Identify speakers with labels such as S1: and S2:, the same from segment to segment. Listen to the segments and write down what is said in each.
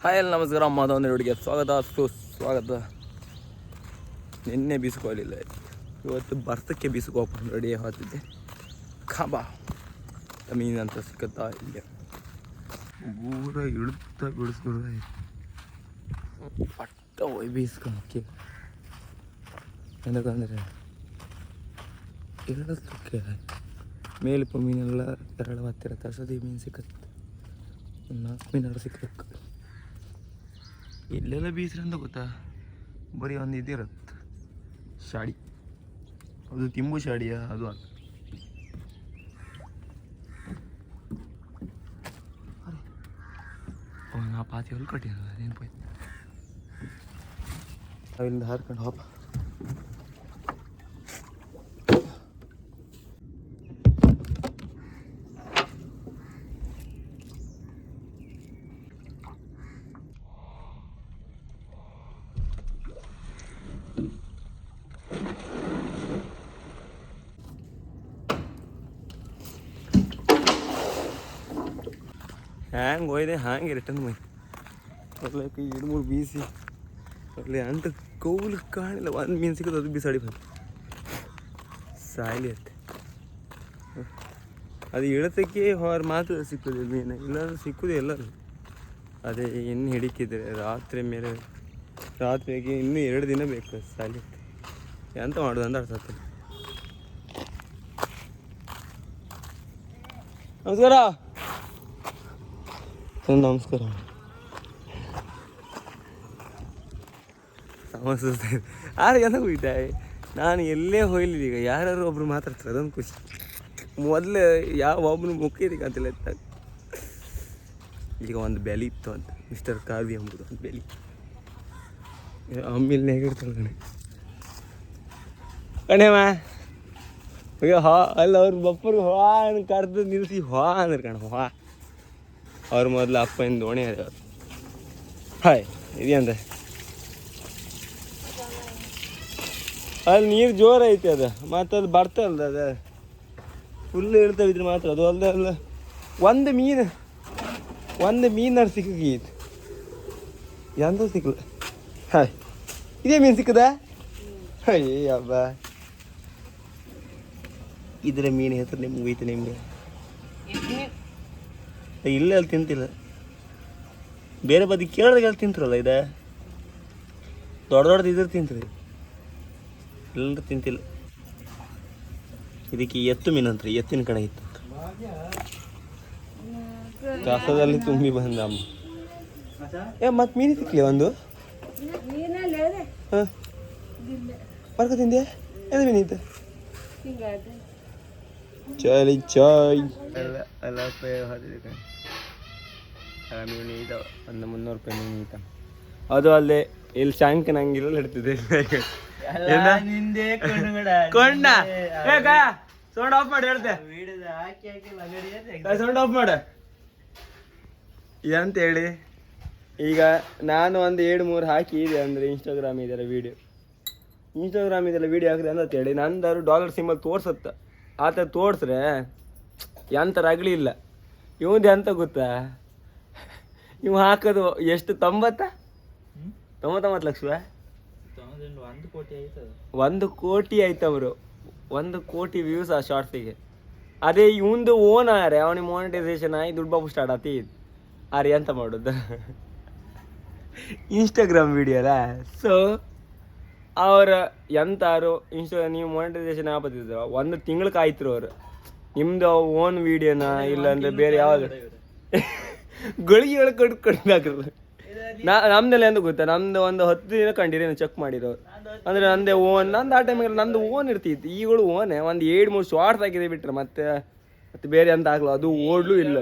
S1: Hi ಎಲ್ಲ ನಮಸ್ಕಾರ. ಮತ್ತೊಂದು ಹುಡುಗಿಗೆ ಸುಸ್ವಾಗತ. ನಿನ್ನೆ ಬೀಸ್ಕೊಳ್ಳಿಲ್ಲ, ಇವತ್ತು ಬರ್ತಕ್ಕೆ ಬೀಸ್ಕೋಕೊಂಡು ರೆಡಿ ಆಗ್ತಿದ್ದೆ. ಖಾಬಾ ಮೀನಂತ ಸಿಕ್ಕತ್ತಾ ಇಲ್ಲಿ ಊರ ಇಳುತ್ತಾ ಬಿಡಿಸ್ಬಿಡ ಪಟ್ಟ ಹೋಯ್ ಬೀಸ್ಕೊಳಕ್ಕೆ. ಏನಕ್ಕಂದರೆ ಇಳಕ್ಕೆ ಮೇಲಿಪ್ಪ ಮೀನೆಲ್ಲ ಎರಡು ಹತ್ತಿರ ತರ್ಸೋದು ಮೀನು ಸಿಕ್ಕತ್ತೆ. 4 ಮೀನೆಲ್ಲ ಸಿಕ್ಕಬೇಕು. ಇಲ್ಲೆಲ್ಲ ಬೀಸ್ರಿ ಅಂತ ಗೊತ್ತಾ, ಬರೀ ಒಂದು ಇದಿರುತ್ತೆ ಶಾಡಿ, ಅದು ತಿಂಬು ಶಾಡಿಯ ಅದು ಅಲ್ಲ. ನಾ ಪಾತಿ ಹೊಲ್ ಕಟ್ಟಿದ ನೆನಪಾಯ್ತು. ಅಲ್ಲಿಂದ ಹಾರ್ಕೊಂಡು ಹೋಪ. ಹ್ಯಾಂಗೆ ಹೋಯ್ದೆ ಹಾಂಗೆ ರಿಟರ್ನ್ ಮೈ ಬರ್ಲಕ್ಕೆ 2-3 ಬೀಸಿ ಅಲ್ಲಿ ಅಂತ ಕೌಲು ಕಾಣಿಲ್ಲ. ಒಂದು ಮೀನು ಸಿಕ್ಕೋದು ಅದು ಬಿಸಾಡಿ ಬಂತು ಸಾಯ್ಲಿ ಅತ್ತೆ. ಅದು ಇಳತಕ್ಕೆ ಹೊರ ಮಾತ್ರ ಸಿಕ್ಕೋದು ಮೀನು, ಇಲ್ಲಾಂದ್ರೆ ಸಿಕ್ಕುದು ಎಲ್ಲರೂ. ಅದೇ ಇನ್ನು ಹಿಡಿಕಿದ್ರೆ ರಾತ್ರಿ ಮೇಲೆ ರಾತ್ರಿಗೆ ಇನ್ನೂ 2 ದಿನ ಬೇಕು ಸಾಯ್ಲಿ ಅತ್ತೆ. ಎಂತ ಮಾಡೋದು ಅಂತ ಅರ್ಥ. ನಮಸ್ಕಾರ ನಮಸ್ಕಾರ. ಸಮಸ್ಯೆ ಆದ್ರೆ ಎಲ್ಲ ಹೋಗ್ತಾ ನಾನು ಎಲ್ಲೇ ಹೋಗ್ಲಿಲ್ಲ. ಈಗ ಯಾರು ಒಬ್ರು ಮಾತಾಡ್ತಾರೆ, ಅದೊಂದು ಖುಷಿ. ಮೊದಲು ಯಾವ ಒಬ್ಬನು ಮುಖ್ಯದಿಗೆ ಅಂತಿಲ್ಲ. ಈಗ ಒಂದು ಬೆಲೆ ಇತ್ತು ಅಂತ, ಮಿಸ್ಟರ್ ಕಾರ್ವಿ ಎಂಬುದು ಒಂದು ಬೆಲೆ. ಅಮ್ಮಿಲ್ನೇ ಹೇಗಿರ್ತಾಳೆ ಕಣೆ ಕಣೇಮ್ಮ. ಈಗ ಅಲ್ಲ ಅವ್ರ ಬಪ್ಪರಿಗೆ ಹಾ ಕರೆದು ನಿಲ್ಲಿಸಿ ಅಂದ್ರೆ ಕಣ ಅವ್ರ ಮೊದಲು ಅಪ್ಪನ ದೋಣಿ ಅದ. ಹಾಯ್ ಇದೆಯಂತ ಅಲ್ಲಿ ನೀರು ಜೋರು ಐತೆ ಅದು, ಮತ್ತು ಅದು ಬರ್ತಲ್ದ ಅದು ಫುಲ್ ಇಳ್ತಾವಿದ್ರೆ ಮಾತ್ರ. ಅದು ಅಲ್ಲ ಅಲ್ಲ ಒಂದು ಮೀನು ಸಿಕ್ಕೈತೆ, ಎಂತ ಸಿಕ್ಕಲ್ಲ. ಹಾಯ್ ಇದೇ ಮೀನು ಸಿಕ್ಕದ. ಅಯ್ಯ ಹಬ್ಬ, ಇದ್ರ ಮೀನು ಹೆಸರು ನಿಮ್ಗೆ ಹೋಯ್ತು. ನಿಮಗೆ ಇಲ್ಲೇ ಅಲ್ಲಿ ತಿಂತಿಲ್ಲ, ಬೇರೆ ಬದಿ ಕೇಳಿದಾಗ ಅಲ್ಲಿ ತಿಂತಿರಲ್ಲ. ಇದೆ ದೊಡ್ಡದು ಇದ್ರ ತಿಂತೀರಿ, ಎಲ್ಲರೂ ತಿಂತಿಲ್ಲ. ಇದಕ್ಕೆ ಎತ್ತು ಮೀನು ಅಂತ್ರಿ, ಎತ್ತಿನ ಕಡೆ ಇತ್ತು ಕಸದಲ್ಲಿ ತುಂಬಿ ಬಂದ ಅಮ್ಮ. ಮತ್ತೆ ಮೀನು ಸಿಕ್ಲಿ ಒಂದು ಹಾಂ ಬರ್ಕ ತಿಂದೆ. ಏನು ಮೀನು ಇತ್ತು? ಚಾಯ್ ಚಾಯ್ ಎಲ್ಲ ಮೀನು ಈತ ಒಂದು 300 ರೂಪಾಯಿ ಮೀನು ಈತ. ಅದು ಅಲ್ಲದೆ ಇಲ್ಲಿ ಶಾಂಕ್ ನಂಗಿಲ್ಲ ಹಿಡ್ತಿದ್ದೆ. ಕೊಂಡ ಸೌಂಡ್ ಆಫ್ ಮಾಡಿ ಹೇಳ್ತೆ, ಸೌಂಡ್ ಆಫ್ ಮಾಡ ಇದಂತ ಹೇಳಿ. ಈಗ ನಾನು ಒಂದು 2-3 ಹಾಕಿದೆ ಅಂದರೆ ಇನ್ಸ್ಟಾಗ್ರಾಮ್ ಇದೆಲ್ಲ ವೀಡಿಯೋ ಹಾಕಿದೆ ಅಂತ ಹೇಳಿ ನಂದಾರು ಡಾಲರ್ ಸಿಂಬಲ್ ತೋರ್ಸತ್ತ. ಆತ ತೋರ್ಸ್ರೆ ಎಂತ ರಗಳಿ ಇಲ್ಲ. ಇವಂದು ಎಂತ ಗೊತ್ತಾ, ಇವು ಹಾಕೋದು ಎಷ್ಟು 99 ಲಕ್ಷ 1 ಕೋಟಿ ಆಯ್ತವರು. 1 ಕೋಟಿ ವ್ಯೂಸ್ ಆ ಶಾರ್ಟ್ಸಿಗೆ. ಅದೇ ಇವಂದು ಓನ್ ಆರೆ ಅವನಿಗೆ ಮಾನಿಟೈಸೇಷನ್ ಆಗಿ ದುಡ್ಡು ಬಾಬು ಸ್ಟಾರ್ಟ್ ಆತಿ. ಆರೆ ಎಂತ ಮಾಡೋದು, ಇನ್ಸ್ಟಾಗ್ರಾಮ್ ವಿಡಿಯೋ ಅಲ್ಲ. ಸೊ ಅವ್ರ ಎಂತಾರು ನೀವು ಮಾನಿಟೈಸೇಷನ್ ಆಪತ್ತಿದ್ರು 1 ತಿಂಗಳು ಕಾಯ್ತಿರು ಅವರು. ನಿಮ್ದು ಓನ್ ವಿಡಿಯೋನ ಇಲ್ಲ ಅಂದರೆ ಬೇರೆ ಯಾವಾಗ ಗಳಿಗೆ ಕಡ್ದಾಕ್ರಲ್ಲ. ನಮ್ದೆಲ್ಲ ಎಂತ ಗೊತ್ತಾ, ನಮ್ದು ಒಂದು 10 ದಿನ ಕಂಡಿರಿ ಚೆಕ್ ಮಾಡಿರೋರು. ಅಂದರೆ ನಂದು ಆ ಟೈಮಿಗೆ ನಂದು ಓನ್ ಇರ್ತಿತ್ತು. ಈಗಳು ಓನೇ ಒಂದು 7-3 ಶಾರ್ಟ್ಸ್ ಹಾಕಿದೆ ಬಿಟ್ರೆ ಮತ್ತೆ ಬೇರೆ ಅಂತ ಆಗ್ಲ ಅದು ಓಡ್ಲು ಇಲ್ಲ.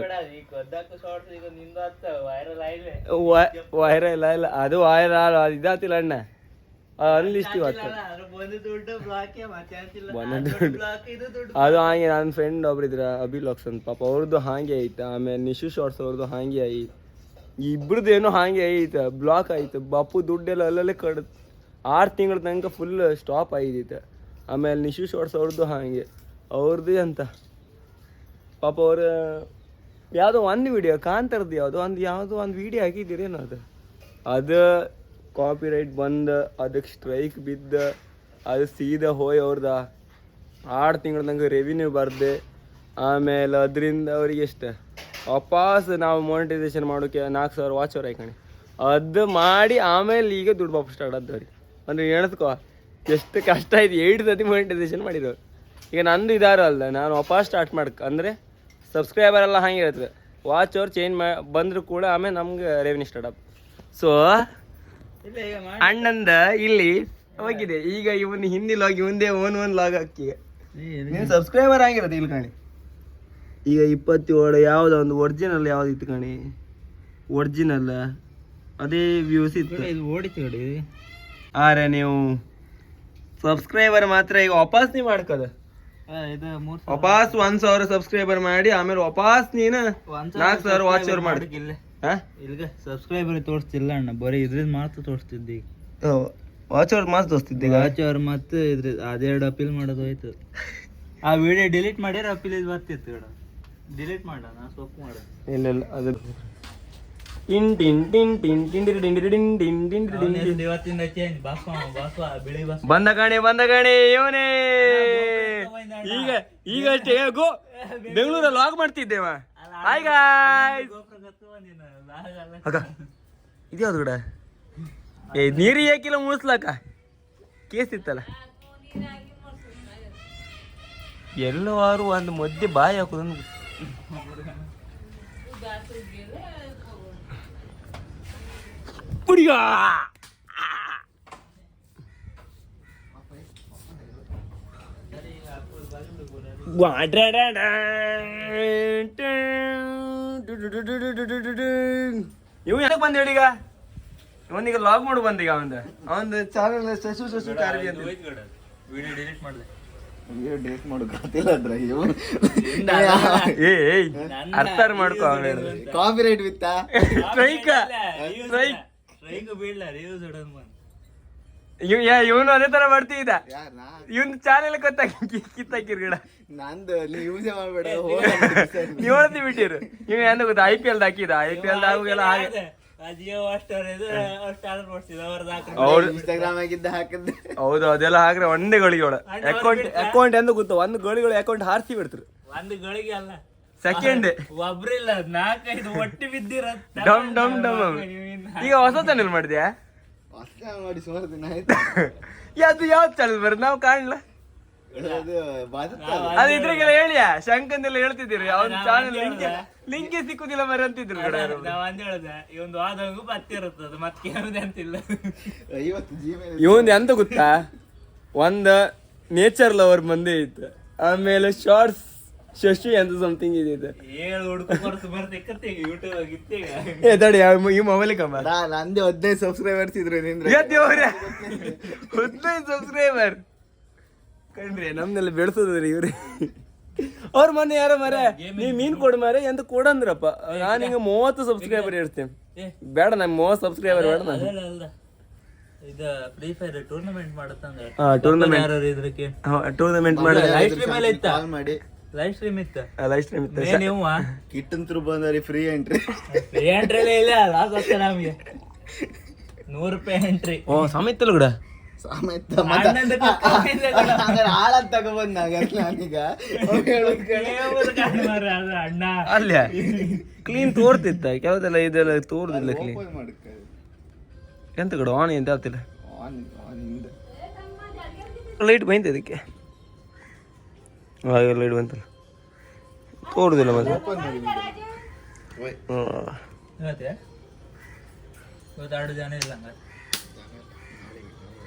S1: ವೈರಲ್ ಇಲ್ಲ, ಅದು ವೈರಲ್ ಅದು ಇದಾತಿಲ್ಲ ಅಣ್ಣ, ಅನ್ಲಿಸ್ಟ್ ಇವತ್ತು ಅದು ಹಾಗೆ. ನನ್ನ ಫ್ರೆಂಡ್ ಒಬ್ರು ಇದ್ರ ಅಭಿಲಾಕ್ಸ್ ಅಂತ, ಪಾಪ ಅವ್ರದ್ದು ಹಾಗೆ ಆಯ್ತು. ಆಮೇಲೆ ನಿಶು ಶಾರ್ಟ್ಸ್ ಅವ್ರದ್ದು ಹಾಗೆ ಆಯ್ತು. ಇಬ್ರದ್ದೇನೋ ಹಾಗೆ ಆಯ್ತು, ಬ್ಲಾಕ್ ಆಯ್ತು. ಬಾಪು ದುಡ್ಡೆಲ್ಲ ಅಲ್ಲಲ್ಲೇ ಕಡ್ದು 6 ತಿಂಗಳ ತನಕ ಫುಲ್ ಸ್ಟಾಪ್ ಆಗಿತ್ತು. ಆಮೇಲೆ ನಿಶು ಶಾರ್ಟ್ಸ್ ಅವ್ರದ್ದು ಹಾಗೆ, ಅವ್ರದ್ದು ಅಂತ ಪಾಪ ಅವ್ರ ಯಾವುದೋ ಒಂದು ವಿಡಿಯೋ ಕಾಂತಾರದ್ದು ಯಾವುದೋ ಒಂದು ವಿಡಿಯೋ ಹಾಕಿದ್ದೀರೇನೋ ಅದು ಕಾಪಿರೈಟ್ ಬಂದು ಅದಕ್ಕೆ ಸ್ಟ್ರೈಕ್ ಬಿದ್ದು ಅದು ಸೀದಾ ಹೋಯ್ ಅವ್ರದ 6 ತಿಂಗಳು ನಂಗೆ ರೆವಿನ್ಯೂ ಬರ್ದೆ. ಆಮೇಲೆ ಅದರಿಂದ ಅವ್ರಿಗೆ ಎಷ್ಟು ವಾಪಸ್ ನಾವು ಮಾನಿಟೈಸೇಷನ್ ಮಾಡೋಕ್ಕೆ 4,000 ವಾಚ್ ಅವ್ರು ಹಾಕಣಿ ಅದು ಮಾಡಿ ಆಮೇಲೆ ಈಗ ದುಡ್ಡು ವಾಪಸ್ ಸ್ಟಾರ್ಟ್ ಆದವ್ರಿಗೆ. ಅಂದರೆ ಎಣಸ್ಕೋ ಎಷ್ಟು ಕಷ್ಟ ಆಯ್ತು, 8 ಸತಿ ಮಾನಿಟೈಸೇಷನ್ ಮಾಡಿರೋರು. ಈಗ ನಂದು ಅಲ್ಲ, ನಾನು ವಾಪಸ್ ಸ್ಟಾರ್ಟ್ ಅಂದರೆ ಸಬ್ಸ್ಕ್ರೈಬರ್ ಎಲ್ಲ ಹಾಗೆ ಇರ್ತದೆ, ವಾಚ್ ಅವ್ರು ಚೇಂಜ್ ಬಂದರೂ ಕೂಡ ಆಮೇಲೆ ನಮ್ಗೆ ರೆವೆನ್ಯೂ ಸ್ಟಾರ್ಟ್ ಆಗ. ಸೊ ಅಣ್ಣಂದ ಇಲ್ಲಿ ಹೋಗಿದೆ. ಈಗ ಇವನು ಹಿಂದಿ ಲಾಗ್ ಇವಂದೇ ಓನ್ ಲಾಗ್ ಹಾಕಿ ನೀನು ಸಬ್ಸ್ಕ್ರೈಬರ್ ಆಗಿರೋದು ಇಲ್ಲಿ ಕಾಣಿ. ಈಗ 27 ಯಾವುದೋ ಒಂದು ಒರಿಜಿನಲ್ ಯಾವ್ದು ಇತ್ತು ಕಾಣಿ, ಒರಿಜಿನಲ್ ಅದೇ ವ್ಯೂಸ್ ಇತ್ತು. ಆರೆ ನೀವು ಸಬ್ಸ್ಕ್ರೈಬರ್ ಮಾತ್ರ ಈಗ ವಾಪಸ್ ನೀವು ಮಾಡ್ಕೋದ ವಾಪಸ್ 1,000 ಸಬ್ಸ್ಕ್ರೈಬರ್ ಮಾಡಿ ಆಮೇಲೆ ವಾಪಸ್ ನೀನು 4,000 ವಾಚ್ ಅವ್ರು ಮಾಡಿ.
S2: ಇಲ್ಲಿಗ ಸಬ್ಸ್ಕ್ರೈಬರ್ ತೋರಿಸ್ತಿಲ್ಲ ಅಣ್ಣ, ಬರೀ ಇದ್ರಿಂದ ಮಾತ್ರ ತೋರಿಸ್ತಿದ್ದೆ.
S1: ವಾಚ್ ಅವ್ರ ಮಾತ್ರ ತೋರಿಸ್ತಿದ್ದೆ.
S2: ವಾಚ್ ಅವ್ರ ಮತ್ತೆ ಇದ್ರ ಅದೆರಡು ಅಪೀಲ್ ಮಾಡೋದು ಹೋಯ್ತು. ಆ ವಿಡಿಯೋ ಡಿಲೀಟ್ ಮಾಡ್ಯಾರ ಅಪೀಲ್ ಇದು ಬರ್ತಿತ್ತು ಗಡ, ಡಿಲೀಟ್ ಮಾಡೋಣ ಸೊಪ್ಪು ಮಾಡೋದು.
S1: ಇಲ್ಲ ಅದು ಬಂದ ಗಣಿ ಇವನೇ ಈಗ ಅಷ್ಟೇ ಗೋ ಬೆಂಗಳೂರಲ್ಲಿ ಲಾಗ್ ಮಾಡ್ತಿದ್ದೇವ. ಹಾಯ್ ಗಾಯ್ಸ್, ಇದ್ಯಾವ್ದು ಕೂಡ ನೀರು ಯಾಕಿಲ್ಲ ಮುಳಿಸ್ಲಕ್ಕ ಕೇಸ್ ಇತ್ತಲ್ಲ. ಎಲ್ಲವಾರು ಒಂದು ಮಧ್ಯೆ ಬಾಯಿ ಹಾಕೋದು ಪುಡಿಗ ಇವ್ ಯಾಕೆ ಬಂದ ಹೇಳೀಗ, ಇವನಿಗೆ ಲಾಗ್ ಮಾಡು ಬಂದೀಗ ಅವಂದು ಚಾನಲ್ ಶಶು ಕಾರ್ವಿ ಅಂತ
S2: ವಿಡಿಯೋ ಡಿಲೀಟ್ ಮಾಡಿದೆ.
S3: ಡೇಟ್ ಮಾಡು ಗೊತ್ತಿಲ್ಲ
S1: ಅರ್ಥ ಮಾಡ್ಕೊ. ಆಮೇಲೆ
S3: ಕಾಪಿರೈಟ್ ಬಿತ್ತಾ
S1: ಸ್ಟ್ರೈಕ್
S2: ಬೀಳ್ಲ ರಿವ್ಯೂಸ್
S1: ಇವನು ಅದೇ ತರ ಮಾಡ್ತಿದ್ದ. ಇವನ್ ಚಾನೆಲ್ ಕಿತ್ತಾಕಿರ್ ಗಿಡ
S3: ನಂದು ನೀ ಯೂಸೇ ಮಾಡ್ಬೇಡ
S1: ನೀವ್ ಹೇಳ್ತಿ ಬಿಟ್ಟಿರು. ಇವ್ ಏನ್ ಗೊತ್ತಾ IPL ಹಾಕಿದ, IPL ಆಗುಗೆಲ್ಲ ಹಾಗೆ
S3: ಇನ್ಸ್ಟಾಗ್ರಾಮ್ ಆಗಿದ್ದ ಹಾಕಿದ್ದೆ.
S1: ಹೌದು, ಅದೆಲ್ಲ ಹಾಕ್ರೆ ಒಂದೇ ಗಳಿಗಳು ಅಕೌಂಟ್ ಎಂದು ಗೊತ್ತ, ಒಂದು ಗಳಿಗಳು ಅಕೌಂಟ್ ಹಾರಿಸಿ ಬಿಡ್ತಾರೆ.
S2: ಒಂದು ಗಳಿಗೆ ಅಲ್ಲ,
S1: ಸೆಕೆಂಡ್
S2: ಒಬ್ರಿಲ್ಲ 4-5 ಒಟ್ಟಿ ಬಿದ್ದಿರ
S1: ಡಮ್ ಡಮ್ ಡಮ್. ಈಗ ಹೊಸ ಚಾನೆಲ್ ಮಾಡಿದ್ಯಾ?
S3: ಮಾಡಿ ಸುಮಾರು ದಿನ ಆಯ್ತು.
S1: ಅದು ಯಾವ್ದು ಚಾನೆಲ್ ಬರೋದು ನಾವು ಕಾಣಲ್ಲ. ಅದು ಇದ್ರಿಗೆಲ್ಲ ಹೇಳಿಯಾ ಶಂಕಂದೆಲ್ಲ ಹೇಳ್ತಿದ್ದೀರಿ ಅವ್ನ ಚಾನೆಲ್ ಲಿಂಕೇ ಸಿಕ್ಕುದಿಲ್ಲ ಮರ ಅಂತಿದ್ರು.
S2: ನಾವ್ ಅಂದ ಹೇಳ್ದ ಇವೊಂದು ಆದಂಗು ಬತ್ತಿರುತ್ತದ ಮತ್ತೆ ಅಂತಿಲ್ಲ.
S1: ಇವಂದು ಎಂತ ಗೊತ್ತಾ, ಒಂದ್ ನೇಚರ್ ಲವರ್ ಮಂದಿ ಇತ್ತು, ಆಮೇಲೆ ಶಾರ್ಟ್ಸ್ ಶಶಿ ಅಂತ ಸಮಥಿಂಗ್ ಇದೆ. ಈ ಮೊಬೈಲ್ ಕಮ್ಮ
S3: ನಂದೇ 15 ಸಬ್ಸ್ಕ್ರೈಬರ್ಸ್ ಇದ್ರು.
S1: 15 ಸಬ್ಸ್ಕ್ರೈಬರ್ ಕಣ್ರಿ, ನಮ್ನೆಲ್ಲ ಬೆಳೆಸೋದ್ರಿ ಇವ್ರಿ. ಅವ್ರ ಮೊನ್ನೆ ಯಾರ ಮರ ನೀವ್ ಮೀನ್ ಕೊಡ್ ಮಾರ ಎಂತ ಕೊಡಂದ್ರಪ್ಪ, ನಾನು ಹಿಂಗ 30 ಸಬ್ಸ್ಕ್ರೈಬರ್ ಇರ್ತೇನೆ. ಬೇಡ ನಮ್ 30 ಸಬ್ಸ್ಕ್ರೈಬರ್ ಬೇಡ. ನಾನು
S2: ಇದು ಫ್ರೀ ಫೈರ್ ಟೂರ್ನಮೆಂಟ್ ಮಾಡುತ್ತಂದ್ರೆ
S1: ಟೂರ್ನಮೆಂಟ್ ಮಾಡಿ
S2: ಲೈವ್ ಸ್ಟ್ರೀಮ್ ಎಲ್ಲ ಇತ್ತ, ಲೈವ್ ಸ್ಟ್ರೀಮ್ ಇತ್ತು. ನೀವು
S3: ಕಿಟ್ ಅಂತೂ ಬಂದ್ರಿ ಫ್ರೀ ಎಂಟ್ರಿ.
S2: ಫ್ರೀ ಎಂಟ್ರಿ ಇಲ್ಲ, ಲಾಸ್ ಆಗ್ತದೆ ನಮ್ಗೆ 100 ರೂಪಾಯಿ ಎಂಟ್ರಿ.
S1: ಓ ಸಮೇತಲ್ಲ ಕೂಡ
S3: ಹಾಳದ್ ತಗೊಬಂದ್ ನಾನೀಗ
S2: ಅಣ್ಣ
S1: ಅಲ್ಲ ಕ್ಲೀನ್ ತೋರ್ತಿತ್ತ, ಕೆಲವುದೆಲ್ಲ ಇದೆಲ್ಲ ತೋರ್ದಿಲ್ಲ ಕ್ಲೀನ್. ಎಂತ ಕಡೆ ಆನ್ ಎಂತ ಆಗ್ತಿಲ್ಲ, ಲೈಟ್ ಬೈಂತ ಇದಕ್ಕೆ ಲೈಟ್ ಬಂತಲ್ಲ ತೋರುದಿಲ್ಲ ಮತ್ತೆ.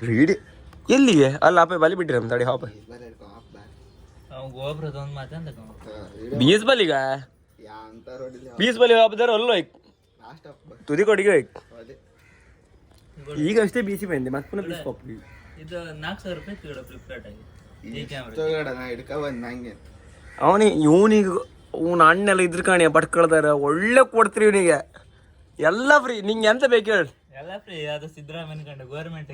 S1: ರೀಡಿ ಎಲ್ಲಿಗೆ ಅಲ್ಲ ಅಪ್ಪ ಬಲಿ ಬಿಟ್ಟಿರ ತಡಿ ಹಾಪ ಬೀಸ್ ಬಲಿಗ ಬೀಸ್ ಬಲಿ ಹಾಪದಾರ ಅಲ್ಲೋ ತುದಿ ಕೊಡಿಗೆ ಈಗ ಅಷ್ಟೇ ಬೀಸಿ ಬಂದೆ ಮತ್ತೆ ಪುನಃ ಬೀಸ್ ಪಾಪ್.
S2: ಇದು 4,000 ರೂಪಾಯಿ ಫ್ಲಿಪ್ಕಾರ್ಟ್ ಆಗಿ
S1: ಅವನಿಗೆ ಇವನಿಗೆ ಅವ್ನ ಅಣ್ಣೆಲ್ಲ ಇದ್ರ ಕಾಣಿ ಪಟ್ಕೊಳ್ತಾರ ಒಳ್ಳೆ ಕೊಡ್ತೀರಿ ಇವನಿಗೆ ಎಲ್ಲ ಫ್ರೀ. ನಿಂಗೆ ಎಂತ ಬೇಕು ಹೇಳಿ
S2: ಎಲ್ಲ ಫ್ರೀ. ಅದು ಸಿದ್ದರಾಮಯ್ಯ ಕಂಡು ಗೌರ್ಮೆಂಟ್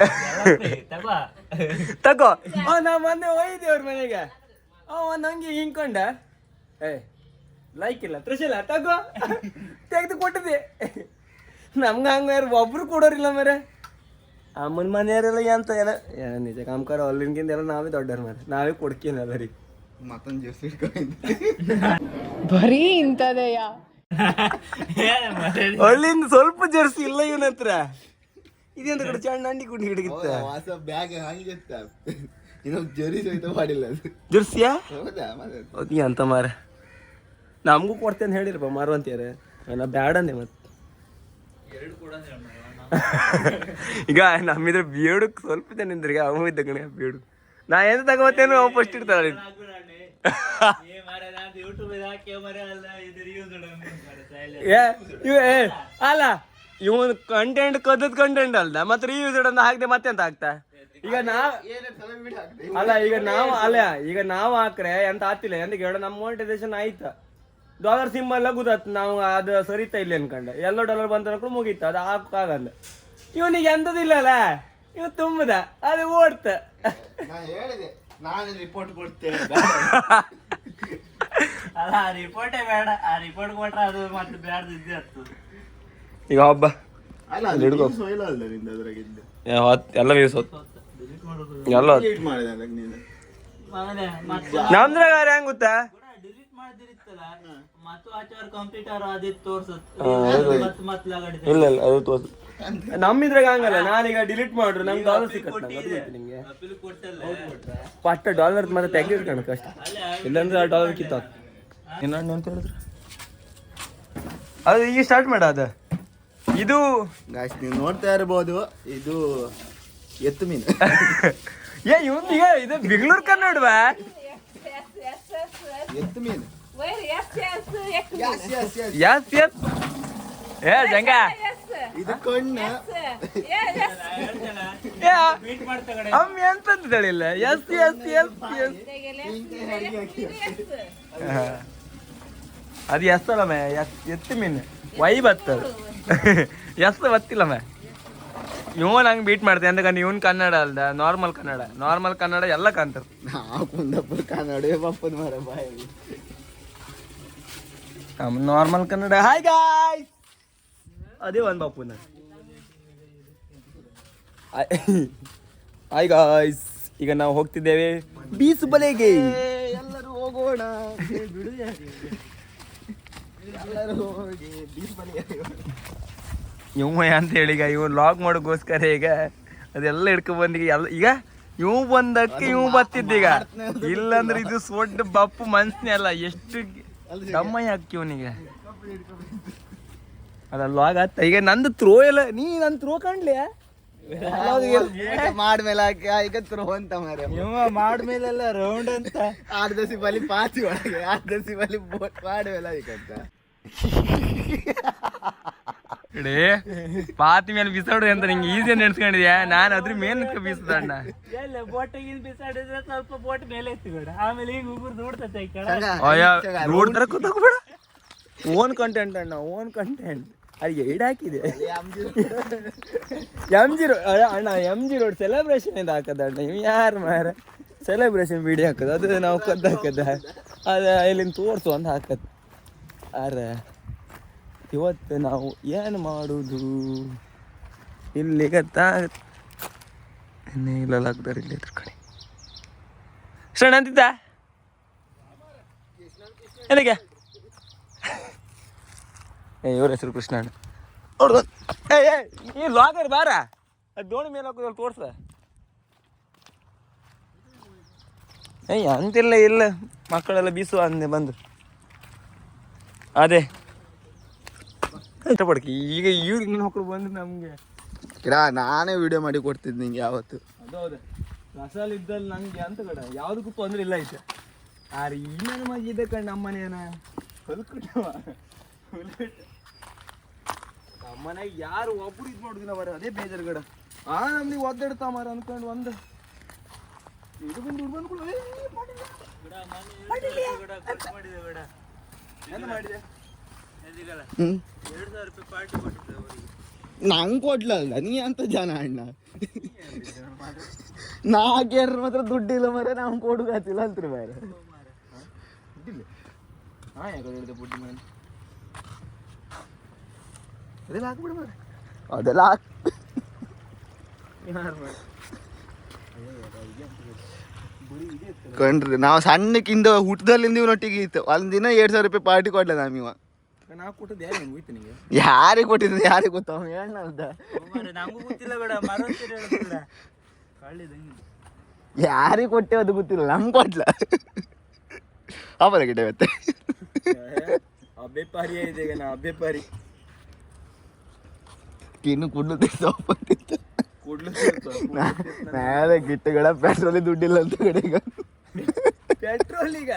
S1: ತಗೋ. ನಾ ಮೊನ್ನೆ ಹೋಯ್ದೆ ಅವ್ರ ಮನೆಗೆ, ಅವ ನಂಗೆ ಹಿಂಕೊಂಡ ಲೈಕ್ ಇಲ್ಲ ತ್ರಿಶೂಲ ತಗೋ ತೆಗೆದು ಕೊಟ್ಟಿದೆ. ನಮ್ಗೆ ಹಂಗ ಯಾರು ಒಬ್ರು ಕೊಡೋರಿಲ್ಲ ಮರೆ. ಅಮ್ಮನ ಮನೆಯವರೆಲ್ಲ ಎಂತ ಎಲ್ಲ ನಿಜ ಕಾಮ್ಕಾರ ಅಲ್ಲಿನ್ಕಿಂತ ಎಲ್ಲ ನಾವೇ ದೊಡ್ಡವ್ರ ಮರೆ, ನಾವೇ ಕೊಡ್ಕೇನಲ್ಲ ರೀ.
S3: ಮತ್ತೊಂದು ಜ್ಯೂಸ್
S4: ಬರೀ ಇಂಥದೆಯ
S1: ಅಲ್ಲಿಂದ ಸ್ವಲ್ಪ ಜರ್ಸಿ ಇಲ್ಲ ಇವನ ಹತ್ರ. ಇದೆಂತ ಕಡೆ ಚಣ್ಣ ಅಂಡಿ ಕುಂಡಿ ಹಿಡಿಗಿತ್ತ
S3: ವಾಸ ಬ್ಯಾಗ್ ಹಂಗೆ ಇನ್ನೊಂದು ಜರಿ ಸಹಿತ ಮಾಡಿಲ್ಲ ಅದು.
S1: ಜರ್ಸಿಯಾ
S3: ಹೌದಾ ಮತ್ತೆ
S1: ನೀ ಅಂತ ಮಾರ ನಮಗೂ ಕೊಡ್ತೇನೆ ಹೇಳಿರಪ್ಪ ಮಾರುವಂತೀರ, ನಾ ಬ್ಯಾಡ ಅಂದೆ ಮತ್ತೆ. ಈಗ ನಮ್ಮಿದ್ರ ಬೇಡಕ್ ಸ್ವಲ್ಪ ಜನ ನಿಂದ್ರಿಗೆ ಅವ ಇದ್ದ ಕಣೆ ಬೇಡು. ನಾ ಎಂತ ತಗೋತೇನು ಅವ್ ಫಸ್ಟ್ ಇರ್ತಾಳ. ಅಲ್ಲ ಇವನ್ ಕಂಟೆಂಟ್ ಕದ್ದದ್ ಕಂಟೆಂಟ್ ಅಲ್ದ ಮತ್ತೆ ರಿವ್ಯೂಸ್ ಇಡೋದು ಹಾಕ್ದೆ ಮತ್ತೆ ಅಂತ ಹಾಕ್ತಾ. ಈಗ ನಾವ್ ಅಲ್ಲ ಈಗ ನಾವು ಹಾಕ್ರೆ ಎಂತ ಆತಿಲ್ಲ ಎಂತ ಕೇಳ ನಮ್ಮ ಮಾನಿಟೈಸೇಷನ್ ಆಯ್ತಾ ಡಾಲರ್ ಸಿಂಬಲ್ ಗೊತ್ತಾತ್ ನಾವು ಅದು ಸರಿತಾ ಇಲ್ಲ ಅನ್ಕಂಡೆ. ಎಲ್ಲೋ ಡಾಲರ್ ಬಂತ ಮುಗೀತ ಅದು ಹಾಕಾಗಲ್ಲ. ಇವನಿಗೆ ಎಂತದಿಲ್ಲ ಅಲ್ಲ, ಇವ್ ತುಂಬದ ಅದು ಓಡ್ತ.
S3: ಹೇಳಿದೆ ನಾನು ರಿಪೋರ್ಟ್ ಕೊಡ್ತೇನೆ.
S2: ಅಲ್ಲ ರಿಪೋರ್ಟೇ ಬೇಡ, ಆ ರಿಪೋರ್ಟ್ ಕೊಟ್ರೆ ಅದು ಮತ್ತೆ ಬ್ಯಾಡ್ದಿದ್ದೆ ಆಗ್ತದೆ.
S1: ಈಗ ಹಬ್ಬ
S3: ಅಲ್ಲ
S1: ಹಿಡ್ಕೊ
S3: ಸೊಯ್ಲ ಅಲ್ಲ ನಿಂದ ಅದ್ರಾಗಿದ್ದು
S1: ಎಲ್ಲ ವ್ಯೂಸ್ ಹೊತ್ತು ಎಲ್ಲ
S3: ಡಿಲೀಟ್ ಮಾಡಿದೆ ಅಲ್ಲ ನೀನು.
S1: ನಮ್ದ್ರಾಗ ಹೆಂಗ್ ಗೊತ್ತಾ,
S2: ಡಿಲೀಟ್ ಮಾಡಿದಿರಿತ್ತಲ್ಲ ಮತ್ತು ಆಚೆ ಕಂಪ್ಯೂಟರ್ ಅದಿತ್ತು ತೋರ್ಸುತ್ತೆ.
S1: ಇಲ್ಲ ಇಲ್ಲ ಅದು ತೋರ್ಸ ನಮ್ಮಿದ್ರಾಗ ಹಂಗಲ್ಲ. ನಾನೀಗ ಡಿಲೀಟ್ ಮಾಡ್ರು ನಂಗೆ ಡಾಲರ್ ಸಿಕ್ಕತ್ತೆ ನಿಂಗೆ ಪಟ್ಟ ಡಾಲರ್ ಮತ್ತೆ ತೆಗಿರ್ಕಣ ಕಷ್ಟ, ಇಲ್ಲಾಂದ್ರೆ ಆ ಡಾಲರ್ ಕಿತ್ತ ಇನ್ನೊಂದು ಅಂತ ಹೇಳಿದ್ರು ಅದು ಈಗ ಸ್ಟಾರ್ಟ್ ಮಾಡ. ಅದು ಇದು
S3: ಗಾಯ್ಸ್ ನೀವು ನೋಡ್ತಾ ಇರ್ಬೋದು, ಇದು ಎತ್ತು ಮೀನು.
S1: ಏ ಇವ್ನಿಗ ಇದು ಬೆಂಗಳೂರು ಕನ್ನಡವಾ
S3: ಎತ್ತು ಮೀನು.
S1: ಎಸ್ ಎಸ್ ಏ ಜಂಗ
S3: ಇದು ಕಣ್ಣ
S1: ಅಮ್ಮ ಎಂತಂತ ಹೇಳಿಲ್ಲ. ಎಸ್ ಎಸ್ ಎಸ್ ಎಸ್ ಅದು ಎಸ್ ಅಲ್ಲ ಮೇ ಎತ್ತು ಮೀನು ವೈ ಬತ್ತದ ಎಸ್ ಬತ್ತಿಲ್ಲ ಮೇ. ಇವನ್ ಹಂಗೆ ಬೀಟ್ ಮಾಡ್ತೆ ಅಂತ ಇವನ್ ಕನ್ನಡ ಅಲ್ದ ನಾರ್ಮಲ್ ಕನ್ನಡ ಎಲ್ಲ ಕಾಣ್ತಾರ.
S3: ನಾವು ಕುಂದಾಪುರ ಕನ್ನಡ ಬಪ್ಪದ ಮರ ಬಾಯಿ
S1: ನಾರ್ಮಲ್ ಕನ್ನಡ. ಹಾಯ್ ಗಾಯ್ಸ್ ಅದೇ ಒಂದು ಬಾಪುನ. ಹಾಯ್ ಗಾಯ್ಸ್ ಈಗ ನಾವು ಹೋಗ್ತಿದ್ದೇವೆ ಬೀಸು ಬಲೆಗೆ.
S3: ಎಲ್ಲರೂ ಹೋಗೋಣ, ಎಲ್ಲರೂ ಹೋಗಿ ಬೀಚ್ ಬಲಿ.
S1: ಇವ ಅಂತ ಹೇಳಿ ಈಗ ಇವ್ ಲಾಗ್ ಮಾಡೋಕ್ಕೋಸ್ಕರ ಈಗ ಅದೆಲ್ಲ ಹಿಡ್ಕೊಂಡ್ ಬಂದೀಗ ಎಲ್ಲ ಈಗ ಇವ್ ಬಂದಕ್ಕೆ ಇವ್ ಬತ್ತಿದ್ದೀಗ. ಇಲ್ಲಂದ್ರೆ ಇದು ಸೊಡ್ಡ ಬಪ್ಪು ಮನ್ಸ್ನೇ ಅಲ್ಲ, ಎಷ್ಟು ಕಮ್ಮಿ ಹಾಕಿ ಇವನಿಗೆ ಅದ ಲಾಗ್ ಆತ. ಈಗ ನಂದು ಥ್ರೋ ಎಲ್ಲ ನೀ ನನ್ ಥ್ರೋ ಕಾಣ್ಲಿ
S3: ಮಾಡ್ಮೇಲೆ ಹಾಕಿ ಈಗ ತ್ರೋ ಅಂತ ಮಾರ
S2: ಮಾಡ್ಮೇಲೆಲ್ಲ ರೌಂಡ್ ಅಂತ
S3: 8 ದಸಿ ಬಲಿ ಪಾತಿ ಒಳಗೆ 8 ದಸಿ ಬಲಿ ಬೋಟ್ ಮಾಡ್ಮೇಲೆ ಈಗಂತ
S1: ಇಡೇ ಪಾತಿ ಮೇಲೆ ಬಿಸಾಡು ಅಂತ ನಿಂಗೆ ಈಸಿ ನೆನ್ಸ್ಕೊಂಡಿದ್ಯಾ? ನಾನು ಅದ್ರ ಮೇಲೆ ಬೀಸದಣ್ಣ.
S2: ಎಲ್ಲ ಬೋಟಿಗೆ ಬಿಸಾಡಿದ್ರೆ ಸ್ವಲ್ಪ ಬೋಟ್ ಮೇಲೆ ಎತ್ತಿಬೇಡ, ಆಮೇಲೆ ಈಗ ಉಗುರು ದೂಡ್ತೈತೆ ಈ ಕಡೆ.
S1: ರೋಡ್ ತರ ಕೂತ್ಕೋಬೇಡ. ಓನ್ ಕಂಟೆಂಟ್ ಅಣ್ಣ, ಓನ್ ಕಂಟೆಂಟ್. ಅದು ಎಡ್ ಹಾಕಿದೆ MG ಅಣ್ಣ. MG ರೋಡ್ ಸೆಲೆಬ್ರೇಷನ್ ಇಂದ ಹಾಕದ ಅಣ್ಣ. ಇವ್ ಯಾರು ಮಾರ ಸೆಲೆಬ್ರೇಷನ್ ವಿಡಿಯೋ ಹಾಕದ, ಅದು ನಾವು ಕದ್ದು ಹಾಕದ, ಅದು ಇಲ್ಲಿಂದ ತೋರ್ಸು ಅಂತ ಹಾಕದ್. ಅರೆ ಇವತ್ತು ನಾವು ಏನು ಮಾಡುದು ಇಲ್ಲಿ ಗೊತ್ತಾ? ಇಲ್ಲ ಹಾಕ್ದಾರೆ ಇಲ್ಲಿ ಇದ್ರ ಕಡೆ. ಶ್ರಣ ಅಂತಿದ್ದ ಏನಕ್ಕೆ? ಇವ್ರ ಹೆಸರು ಕೃಷ್ಣ ಅಣ್ಣ. ಈ ಲಾಗರ್ ಬಾರ, ಅದು ದೋಣಿ ಮೇಲೆ ಹಾಕೋದ್ರಲ್ಲಿ ತೋರ್ಸ. ಅಂತಿಲ್ಲ, ಇಲ್ಲ ಮಕ್ಕಳೆಲ್ಲ ಬೀಸುವ ಅಂದೆ ಬಂದು. ಅದೇ ಇಷ್ಟಪಡ್ಕಿ ಈಗ ಇವ್ರಿಗೆ ನಿನ್ನ ಮಕ್ಕಳು ಬಂದು ನಮಗೆ
S3: ನಾನೇ ವಿಡಿಯೋ ಮಾಡಿ ಕೊಡ್ತಿದ್ದೆ ನಿಂಗೆ ಯಾವತ್ತು.
S1: ಅದು ಹೌದು, ರಸಾಲ್ ಇದ್ದಲ್ಲಿ ನಂಗೆ ಅಂತ ಕಡ ಯಾವುದಕ್ಕೂ ತೊಂದರೆ ಇಲ್ಲ ಐತೆ. ಆದ್ರೆ ಈ ನನ್ನ ಮಗ ಇದೆ ಕಣ್ಣು ನಮ್ಮನೇನ ಹೊಲ್ಕೊಟ್ಟವ ನಮ್ಮನೆಗೆ ಯಾರು ಒಬ್ರು ಇದು ಮಾಡೋದಿಲ್ಲ ಮರ. ಅದೇ ಬೇಜಾರು ಗಡ ನಮ್ಗೆ ಒದ್ದಾಡ್ತಾ ಮಾರ ಅನ್ಕೊಂಡು ಒಂದು ಇದು ಬಂದು ಮಾಡಿದೆ.
S3: ನಂಗೆ ಕೊಡ್ಲಲ್ಲ ನೀ ಅಂತ ಜನ ಅಣ್ಣ. ನಾಲ್ಕೇರ ಮಾತ್ರ ದುಡ್ಡಿಲ್ಲ ಮರ, ನಾವು ಕೊಡುಗತ್ತಿಲ್ಲ ಅಂತ್ರಿ ಬೇರೆ.
S1: ಹಾಂ ಯಾಕೆ ಹಿಡಿದೆ ಬುಡ್ಡಿ ಮೇಲೆ
S3: ಅದೆಲ್ಲ ಹಾಕ್ಬಿಡು ಮಾರೆ. ಅದೆಲ್ಲ ಹಾಕ್ ಕಂಡ್ರಿ ನಾವು ಸಣ್ಣಕ್ಕಿಂದ ಹುಟ್ಟದಲ್ಲಿಂದ ಇವನೊಟ್ಟಿಗೆ ಇತ್ತು ಒಂದು ದಿನ 2,000 ರೂಪಾಯಿ ಪಾರ್ಟಿ ಕೊಡ್ಲ ನಮಿವ.
S1: ನಾ ಕೊಟ್ಟದ್ದು ಯಾರು ಹೆಂಗೆ ಹೋಯ್ತು ನಿಮಗೆ
S3: ಯಾರಿಗೆ ಕೊಟ್ಟಿದ್ದು ಯಾರಿಗೆ ಗೊತ್ತಾವ ಹೇಳ
S2: ನಮಗೂ ಗೊತ್ತಿಲ್ಲ ಬೇಡ ಮರ
S3: ಯಾರಿಗೆ ಕೊಟ್ಟೆ ಅದು ಗೊತ್ತಿಲ್ಲ ನಮ್ಗೆ ಕೊಟ್ಲ ಆಪರ ಗಿಡ ಇವತ್ತೆ
S1: ಅಬ್ಬೆ ಪಾರಿ ಇದೆ ಈಗ ನಾ ಅಬ್ಬೆ ಪಾರಿ
S3: ಇನ್ನು ಕುಡ್ಲು
S1: ಕೂಡ್ಲು
S3: ನಾಳೆ ಗಿಟ್ಟಗಳ ಪೆಟ್ರೋಲಿ ದುಡ್ಡಿಲ್ಲ ಅಂತ ಕಡೆಗ
S1: ಪೆಟ್ರೋಲ್ ಈಗ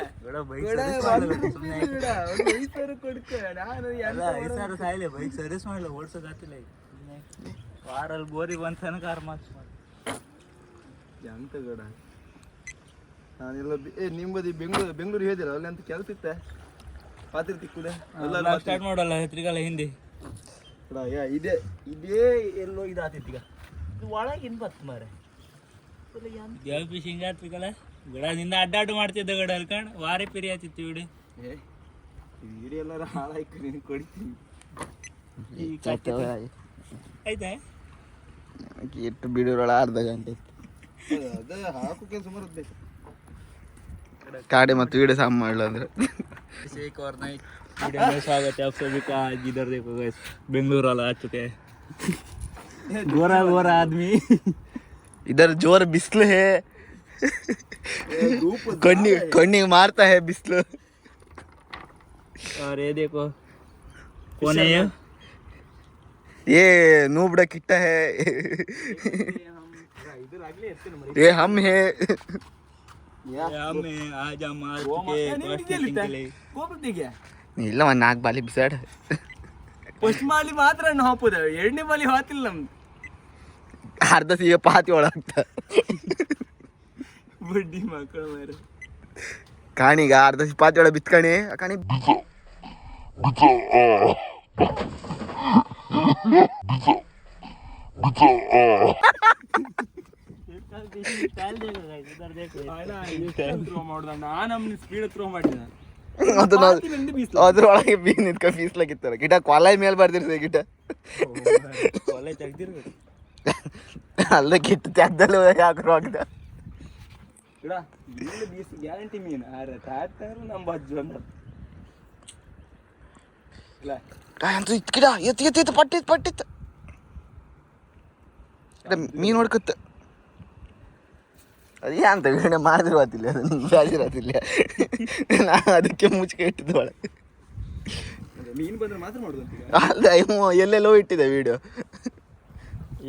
S2: ಬೈಕ್ ಸರ್ವಿಸ್ ಮಾಡಲ್ಲ ಓಡ್ಸೋದಾತಿಲ್ಲ ಈಗ ವಾರಲ್ಲಿ ಬೋರಿ ಬಂದ ತನಕ ಮಾರ್ಚ್ ಮಾಡಿ
S1: ಎಂತ ಗಡ ನಾನೆಲ್ಲ ನಿಮ್ಮದಿ ಬೆಂಗಳೂರು ಹೇಳಿದಿರ ಅಲ್ಲಿ ಅಂತ ಕೆಲಸ ಇತ್ತ ಪಾತ್ರೆ ತಿಕ್ಕುದೆ
S2: ಸ್ಟಾರ್ಟ್ ಮಾಡಲ್ಲ ಹೆತ್ರಿಗಾಲ ಹಿಂದಿ
S1: ಇದೇ ಇದೇ ಎಲ್ಲೋ ಇದಾತಿತ್ತು ಈಗ
S2: ಇದು ಒಳಗಿನ ಬತ್ತು ಮಾರೆ ಯಾವ ಫಿಶಿಂಗ್ ಆತ್ರಿಗಲ್ಲ ಗಡದಿಂದ ಅಡ್ಡಾಡು ಮಾಡ್ತಿದ್ದ ಗಡ ಅಲ್ಕಂಡ್ ವಾರೆ ಪಿರಿ ಆತಿತ್ತು ಇಡಿ
S1: ವಿಡಿಯೋ ಎಲ್ಲಾರ ಹಾಳಾಯ್ತು ನೀನು ಕೊಡ್ತೀನಿ
S2: ಆಯ್ತಾ
S3: ಎಷ್ಟು ಬಿಡೋರೊಳ ಅರ್ಧ ಗಂಟೆ
S1: ಅದ ಹಾಕು ಕೆಲಸ ಬರುತ್ತೆ
S3: ಕಾಡೆ ಮತ್ತು ವಿಡಿಯೋ ಸಾಮ್ ಮಾಡಲ ಅಂದ್ರೆ
S2: एक और नई वीडियो में स्वागत है आप सभी का। आज इधर देखो गाइस बेंगलुरु वाला आ चुके हैं गोरा गोरा आदमी
S3: इधर जोर बिस्ल है कन्नी मारता है बिस्ल
S2: और ये देखो कौन है
S3: ये नूबड़ा किट्टा है ये हम है
S2: आज हम आ चुके
S3: ಇಲ್ಲ ಒಂದು 4 ಬಾಲಿ ಬಿಸಾಡ
S1: ಫಸ್ಟ್ ಮಾಲಿ ಮಾತ್ರ ಹಾಪುದ ಎರಡನೇ ಬಾಲಿ ಹಾತಿಲ್ಲ ನಮ್ದು
S3: ಅರ್ಧ ಸಿಗ ಪಾತಿ ಒಳಗ್ತ
S1: ಬಡ್ಡಿ ಮಕ್ಕಳು ಮಾರ
S3: ಕಾಣಿಗ ಅರ್ಧ ಪಾತಿ ಒಳಗೆ ಬಿತ್ಕಣಿ ಕಾಣಿ
S1: ಸ್ಪೀಡ್ ಥ್ರೋ ಮಾಡಿದ
S3: ಅದ್ರೊಳಗೆ ಬೀನ್ ನಿಂತ್ಕ ಬೀಸ್ಲಾಗಿತ್ತಾರ ಗಿಡ ಕೊಲಾಯಿ ಮೇಲೆ ಬರ್ದಿರ್ತದೆ ಗಿಡ
S2: ಕಾಲೇಜ್ ತೆಗ್ದಿರ್ಬೇಕು
S3: ಅಲ್ಲ ಗಿಟ್ಟ ತೆಗ್ದಲ್ಲ ಯಾಕ್ರು ಆಗ್ದ
S1: ಗಿಡ ಬೀಸ್ ಗ್ಯಾರಂಟಿ ಮೀನು ನಮ್ಮ ಬಜ್ಜು ಅಂತ
S3: ಅಂತೂ ಇತ್ತು ಗಿಡ ಎತ್ತು ಪಟ್ಟಿತ್ತು ಮೀನು ಹೊಡ್ಕತ್ತ ಅದು ಅಂತ ಗಿಡ ಮಾಡಿದ್ರು ಆತಿಲ್ಲ ಅದು ನಿಂಗೆ ಬೇಜಾರಾತಿಲ್ಲ ನಾನು ಅದಕ್ಕೆ ಮುಚ್ಚಿಗೆ ಇಟ್ಟಿದ್ದು ಒಳಗೆ
S1: ಮೀನು ಬಂದ್ರೆ ಮಾತ್ರ ಮಾಡುದು
S3: ಅಲ್ಲ ಎಲ್ಲೆಲ್ಲೋ ಇಟ್ಟಿದೆ ವಿಡಿಯೋ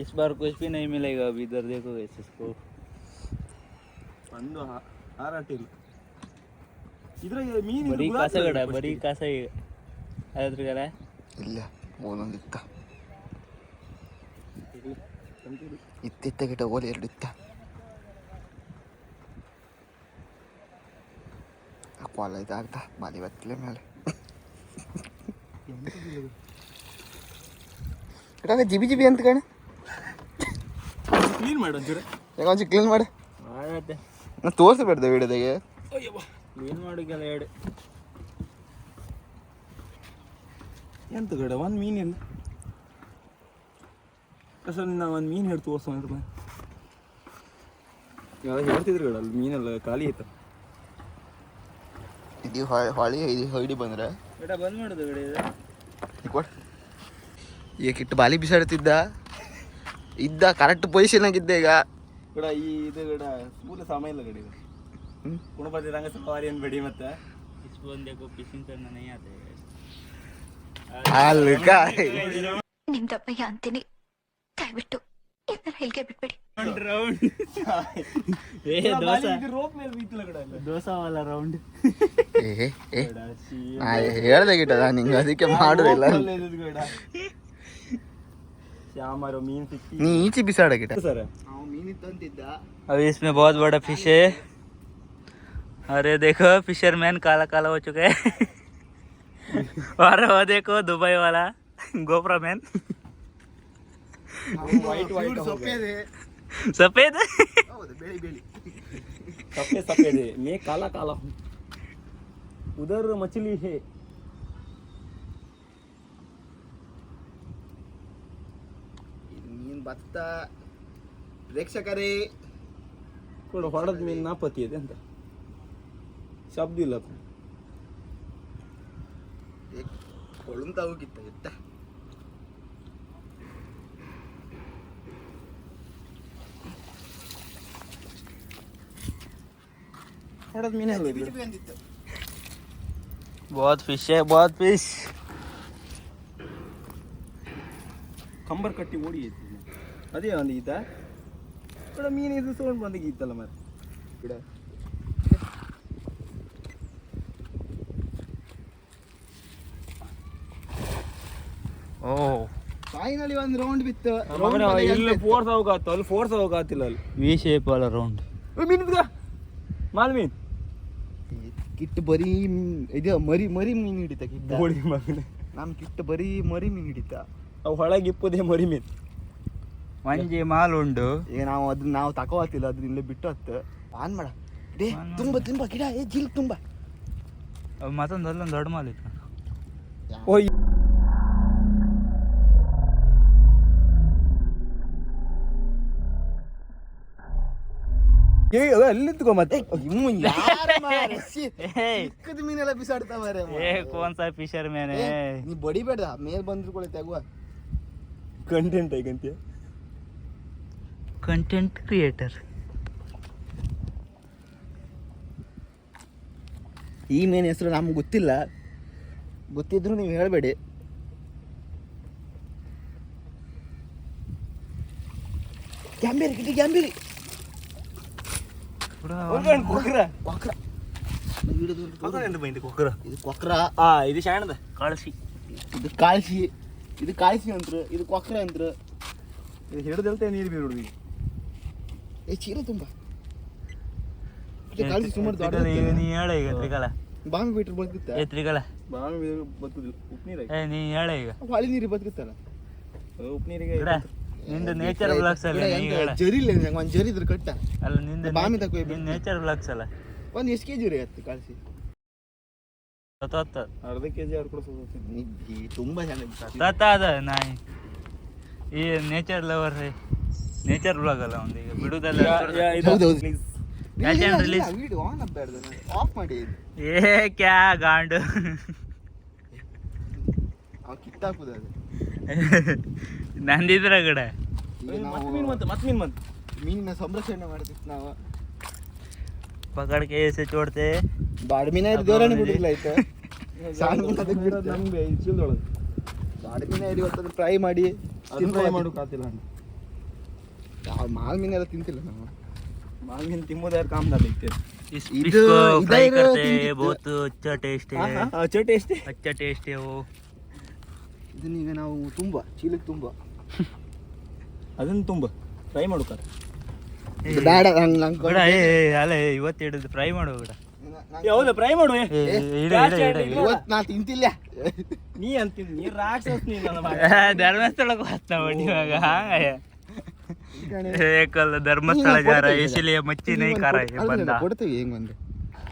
S2: इस बार कुछ भी नहीं मिलेगा अभी इधर देखो गाइस इसको
S1: ಒಂದು ಹಾರಾಟ ಇಲ್ಲ ಇದ್ರಾಗ ಮೀನು
S2: ಬರೀ ಕಾಸಗಡ ಬರೀ ಕಾಸ ಅದ್ರಗಲ್ಲ
S3: ಇಲ್ಲ ಓದೊಂದು ಇತ್ತ ಗಿಡ ಓಲಿ 2 ಇತ್ತ ಕ್ವಾಲ ಇದಾಗ್ತಾ ಬಾಲಿ ಬತ್ತಲೆ ಮೇಲೆ ಗಿಡ ಜಿಬಿ ಅಂತ ಕಣ
S1: ಕ್ಲೀನ್ ಮಾಡು ಒಂಚೂರು
S3: ಯಾಕೆ ಕ್ಲೀನ್ ಮಾಡು
S2: ಮಾಡತ್ತೆ
S3: ನಾನು ತೋರಿಸ್ಬೇಡ್ದೆ ವಿಡಿಯೋದಾಗೆ
S2: ಕ್ಲೀನ್ ಮಾಡೋಕ್ಕೆಲ್ಲ ಹೇಳಿ
S1: ಎಂತ ಗಡ ಒಂದು ಮೀನಿಲ್ಲ ಅಸಲು ನಾವು ಒಂದು ಮೀನು ಹಿಡಿದು ತೋರಿಸೋ ಅಂತ ಹೇಳ್ತಿದ್ರು ಗಡ ಅಲ್ಲಿ ಮೀನೆಲ್ಲ ಖಾಲಿ ಆಯ್ತು
S3: ಇದು ಹೊಳಿ ಇದು ಹೊಡಿ ಬಂದ್ರೆ
S2: ಬೇಡ ಬಂದ್ ಮಾಡೋದು ಬೇಡ ಇದು
S3: ಈಗ ಇಟ್ಟು ಬಾಲಿ ಬಿಸಾಡ್ತಿದ್ದ ಇದ್ದ ಕರೆಕ್ಟ್ ಪೊಸಿಷನ್ನಾಗಿದ್ದೆ ಈಗ
S1: ಗಡ ಈ ಇದು ಗಡ ಸ್ಕೂಲ್ ಸಮಯ ಇಲ್ಲ ಗಡಿ ಕುಣಬದಿ ರಂಗ ಸವಾರಿ ಏನು ಬೇಡಿ ಮತ್ತೆ
S2: इस बंदे को फिशिंग करना नहीं आता है
S3: ಅಲ್ಕ
S5: ನಿಮ್ದಪ್ಪಯ್ಯ ಅಂತೀನಿ ದಯವಿಟ್ಟು ಇದನ್ನ ಇಲ್ಲಿಗೆ ಬಿಟ್ಬಿಡಿ
S2: राउंड ए डोसा
S1: ರೋಪ್ ಮೇಲೆ ಬೀತಲ್ಲ ಗಡ
S2: डोसा वाला राउंड
S3: ಹೇಳ್ದೆ ಗಿಟ್ಟ ನಿಂಗೆ ಅದಕ್ಕೆ ಮಾಡೋದಿಲ್ಲ
S1: ಗಡ ಶ್ಯಾಮರು ಮೀನು ಸಿಕ್ಕಿ
S3: ನೀ ಈಚೆ ಬಿಸಾಡ ಗಿಟ್ಟ
S1: ಸರ್
S2: अभी इसमें बहुत बड़ा फिश है अरे देखो फिशरमैन काला काला हो चुका है और वो देखो दुबई वाला गोपरा मैन
S1: ವೈಟ್ ವೈಟ್
S2: सफेद
S1: सफेद सफेद है मैं काला काला हूँ ಉದರ್ ಮछली है
S3: ಮೀನ್ ಭತ್ತ ಪ್ರೇಕ್ಷಕರೇ
S1: ಕೂಡ ಹೊಡೆದ ಮೀನು ನಾಪತಿ ಇದೆ ಅಂತ ಶಬ್ದ ಇಲ್ಲ
S3: ಕೊಳುಂತ ಹೋಗಿತ್ತ ಎತ್ತ
S1: ಹೊಡೆದ ಮೀನೇ
S2: बहुत फिश है बहुत फिश
S1: ಕಂಬರ್ ಕಟ್ಟಿ ಓಡಿ ಐತಿ ಅದೇ ಒಂದು ಗೀತ ಕೂಡ ಮೀನು ಇದು ಸೌಂಡ್ ಬಂದ ಗೀತಲ್ಲ ಮತ್ತೆ
S3: ಗಿಡ
S2: ಓ
S3: ಫೈನಲಿ ಒಂದು ರೌಂಡ್ ಬಿತ್ತು
S1: ಇಲ್ಲಿ ಫೋರ್ಸ್ ಹೋಗಾತು ಅಲ್ಲಿ ಫೋರ್ಸ್ ಹೋಗಾತಿಲ್ಲ ಅಲ್ಲಿ
S2: ವಿ ಶೇಪ್ ವಾಲ ರೌಂಡ್
S1: ಮೀನು ಮಾಲ್ ಮೀನ್
S3: ಕಿಟ್ಟು ಬರೀ ಇದು ಮರಿ ಮರಿ ಮೀನು ಹಿಡಿತ ಕಿಟ್ಟ
S1: ಗೋಳಿ ಮಗನ
S3: ನಮ್ ಕಿಟ್ಟು ಬರೀ ಮರಿ ಮೀನು ಹಿಡಿತ
S1: ಅವು ಹೊಳಗೆ ಇಪ್ಪದೇ ಮರಿ ಮೀನು
S2: ಮಂಜಿ ಮಾಲ್ ಉಂಡು
S3: ಈಗ ನಾವು ತಗೋತಿಲ್ಲ ಅದನ್ನ ಇಲ್ಲೇ ಬಿಟ್ಟು ಹತ್ತು ಆನ್ ಮಾಡ ಡೇ ತುಂಬ ಗಿಡ ಏ ಜಿಲ್ ತುಂಬ
S2: ಮತ್ತೊಂದು ಅಲ್ಲೊಂದು ದೊಡ್ಡ ಮಾಲ್ ಇತ್ತು
S1: ಓ ಅಲ್ಲಿ ತಗೋ ಮತ್ತೆ
S3: ಚಿಕ್ಕದ ಮೀನೆಲ್ಲ ಬಿಸಾಡ್ತಾವ್ರೆ
S2: ಏ ಕೋನ್ ಸಾ ಫಿಶರ್ ಮ್ಯಾನ್
S3: ನೀ ಬಡಿಬೇಡ ಮೇಲ್ ಬಂದ್ರು ಕೂಡ ತೆಗುವ
S1: ಕಂಟೆಂಟ್ ಐಗಂತೀಯ
S2: ಕಂಟೆಂಟ್ ಕ್ರಿಯೇಟರ್
S3: ಈ ಮೀನ್ ಹೆಸರು ನಮ್ಗೆ ಗೊತ್ತಿಲ್ಲ ಗೊತ್ತಿದ್ರು ನೀವು ಹೇಳ್ಬೇಡಿ ಗ್ಯಾಂಬೇರಿ ಕಿಟ್ಟಿ ಗ್ಯಾಂಬೇರಿ ಇದು ಕೊಕ್ರ
S1: ಇದು ಶಾಣದ
S2: ಕಳಿಸಿ
S3: ಇದು ಕಾಳ್ಸಿ ಇದು ಕಾಳ್ಸಿ ಅಂತ್ರು ಇದು ಕೊಕ್ರ ಅಂತ್ರು
S1: ಇದು ಹಿಡಿದಲ್ತೆ ನೀರು ಬೀರು ಹುಡುಗಿ
S3: ಏ ಚೀಲ ತುಂಬ ಕಾಳ್ಸಿ ಸುಮಾರು ದೊಡ್ಡ
S2: ನೀ ಹೇಳ ಈಗ ತ್ರಿಕಾಲ
S3: ಬಾಂಬೆ ಬಿಟ್ರೆ ಬದುಕುತ್ತ
S2: ಏ ತ್ರಿಕಾಲ
S1: ಬಾವಿ ಬದುಕುದಿಲ್ಲ ಉಪ್ಪು ನೀರು
S2: ಏ ನೀ ಹೇಳ ಈಗ
S3: ಹೊಳಿ ನೀರಿಗೆ ಬದುಕುತ್ತಲ್ಲ
S1: ಉಪ್ಪು ನೀರಿಗೆ
S2: ಗಿಡ ನಿಂದು ನೇಚರ್ ಬ್ಲಾಗ್ಸ್ ಅಲ್ಲ ನೀ ಹೇಳ
S3: ಜರಿ ಇಲ್ಲ ಒಂದು ಜರಿ ಇದ್ರ ಕಟ್ಟ
S2: ಅಲ್ಲ ನಿಂದು
S3: ಬಾಮಿ ತಕೋ
S2: ನಿಂದು ನೇಚರ್ ಬ್ಲಾಗ್ಸ್ ಅಲ್ಲ
S3: ಒಂದು ಎಷ್ಟು ಕೆಜಿ ರೀ ಹತ್ತು ಕಾಳ್ಸಿ
S1: ಅರ್ಧ ಕೆಜಿ ಅವ್ರು ಕೂಡ ಸೋತೀನಿ
S3: ತುಂಬಾ ಚೆನ್ನಾಗಿ
S2: ತಾತ ಅದ ನಾಯಿ ಈ ನೇಚರ್ ಲವರ್ ನೇಚರ್ ಬ್ಲಾಗ್ ಅಲ್ಲ ಒಂದು ಈಗ ಬಿಡುದಲ್ಲ
S3: ವಿಡಿಯೋ ಆನ್ ಆಗ್ಬಾರ್ದು ಆಫ್ ಮಾಡಿ
S2: ಏ ಕ್ಯಾ ಗಾಂಡು
S3: ಅವ ಕಿತ್ತಾಕುದು ಅದು
S2: ನಂದಿದ್ರ ಕಡೆ
S3: ಈಗ ನಾವು
S1: ಮತ್ ಮೀನ್ ಬಂತು
S3: ಮೀನಿನ ಸಂರಕ್ಷಣೆ ಮಾಡ್ತಿತ್ತು ನಾವು
S2: पकड़ के ऐसे छोड़ते
S3: ಬಾಡ್ಮೀನ ದೇವರಾಣಿ ಬಿಡಿಲ್ಲ ಆಯ್ತಾ ಸಣ್ಣ ಮೀನ್ ಅದಕ್ಕೆ ಬಿಡ್ತಾರೆ.
S1: ನಮ್ಗೆ ಈ ಚೀಲದೊಳಗೆ
S3: ಬಾಡ್ಮೀನ ಇವತ್ತು ಫ್ರೈ ಮಾಡಿ
S1: ಫ್ರೈ ಮಾಡೋಕ್ಕಾತಿಲ್ಲ
S3: ಮಾಲ್ ಮೀನೆಲ್ಲ ತಿಂತಿಲ್ಲ ನಾವು
S1: ಮಾವಿನ ತಿಂಬೋದಾರ ಕಾಮ್ದಾರ ಐತೆ
S2: इस
S3: इधर-
S2: फिश को फ्राई
S3: इधर
S2: करते हैं
S3: तीन-
S2: बहुत अच्छा टेस्ट है
S1: ಅಚ್ಚ ಟೇಸ್ಟ್
S2: अच्छा टेस्ट है वो
S3: ಇದನ್ನೀಗ ನಾವು ತುಂಬ ಚೀಲಕ್ಕೆ ತುಂಬ
S1: ಅದನ್ನ ತುಂಬ ಫ್ರೈ ಮಾಡೋಕಾರ
S3: ಇದು ಬೇಡ ನಂಗೆ
S2: ಬೇಡ ಏ ಅಲ್ಲ ಇವತ್ತು ಹಿಡಿದು ಫ್ರೈ ಮಾಡು ಬೇಡ
S1: ಹೌದಾ ಫ್ರೈ ಮಾಡು
S3: ಇವತ್ತು ನಾ ತಿಂತಿಲ್ಲ
S1: ನೀ ಅಂತೀನಿ ನೀ ರಾಕ್ಷಸ್ ನೀ ನನ್ನ ಮಗ.
S2: ಧರ್ಮಸ್ಥಳಕ್ಕೆ ಹೋಗ್ತಾ ಬಟ್ ಇವಾಗ ಹಾಂಗ ಏಕಲ್ಲ ಧರ್ಮಸ್ಥಳ जा रहा है इसलिए मच्छी नहीं खा रहा है बंदा
S3: ಕೊಡ್ತೀವಿ ಹೆಂಗ್ ಬಂದು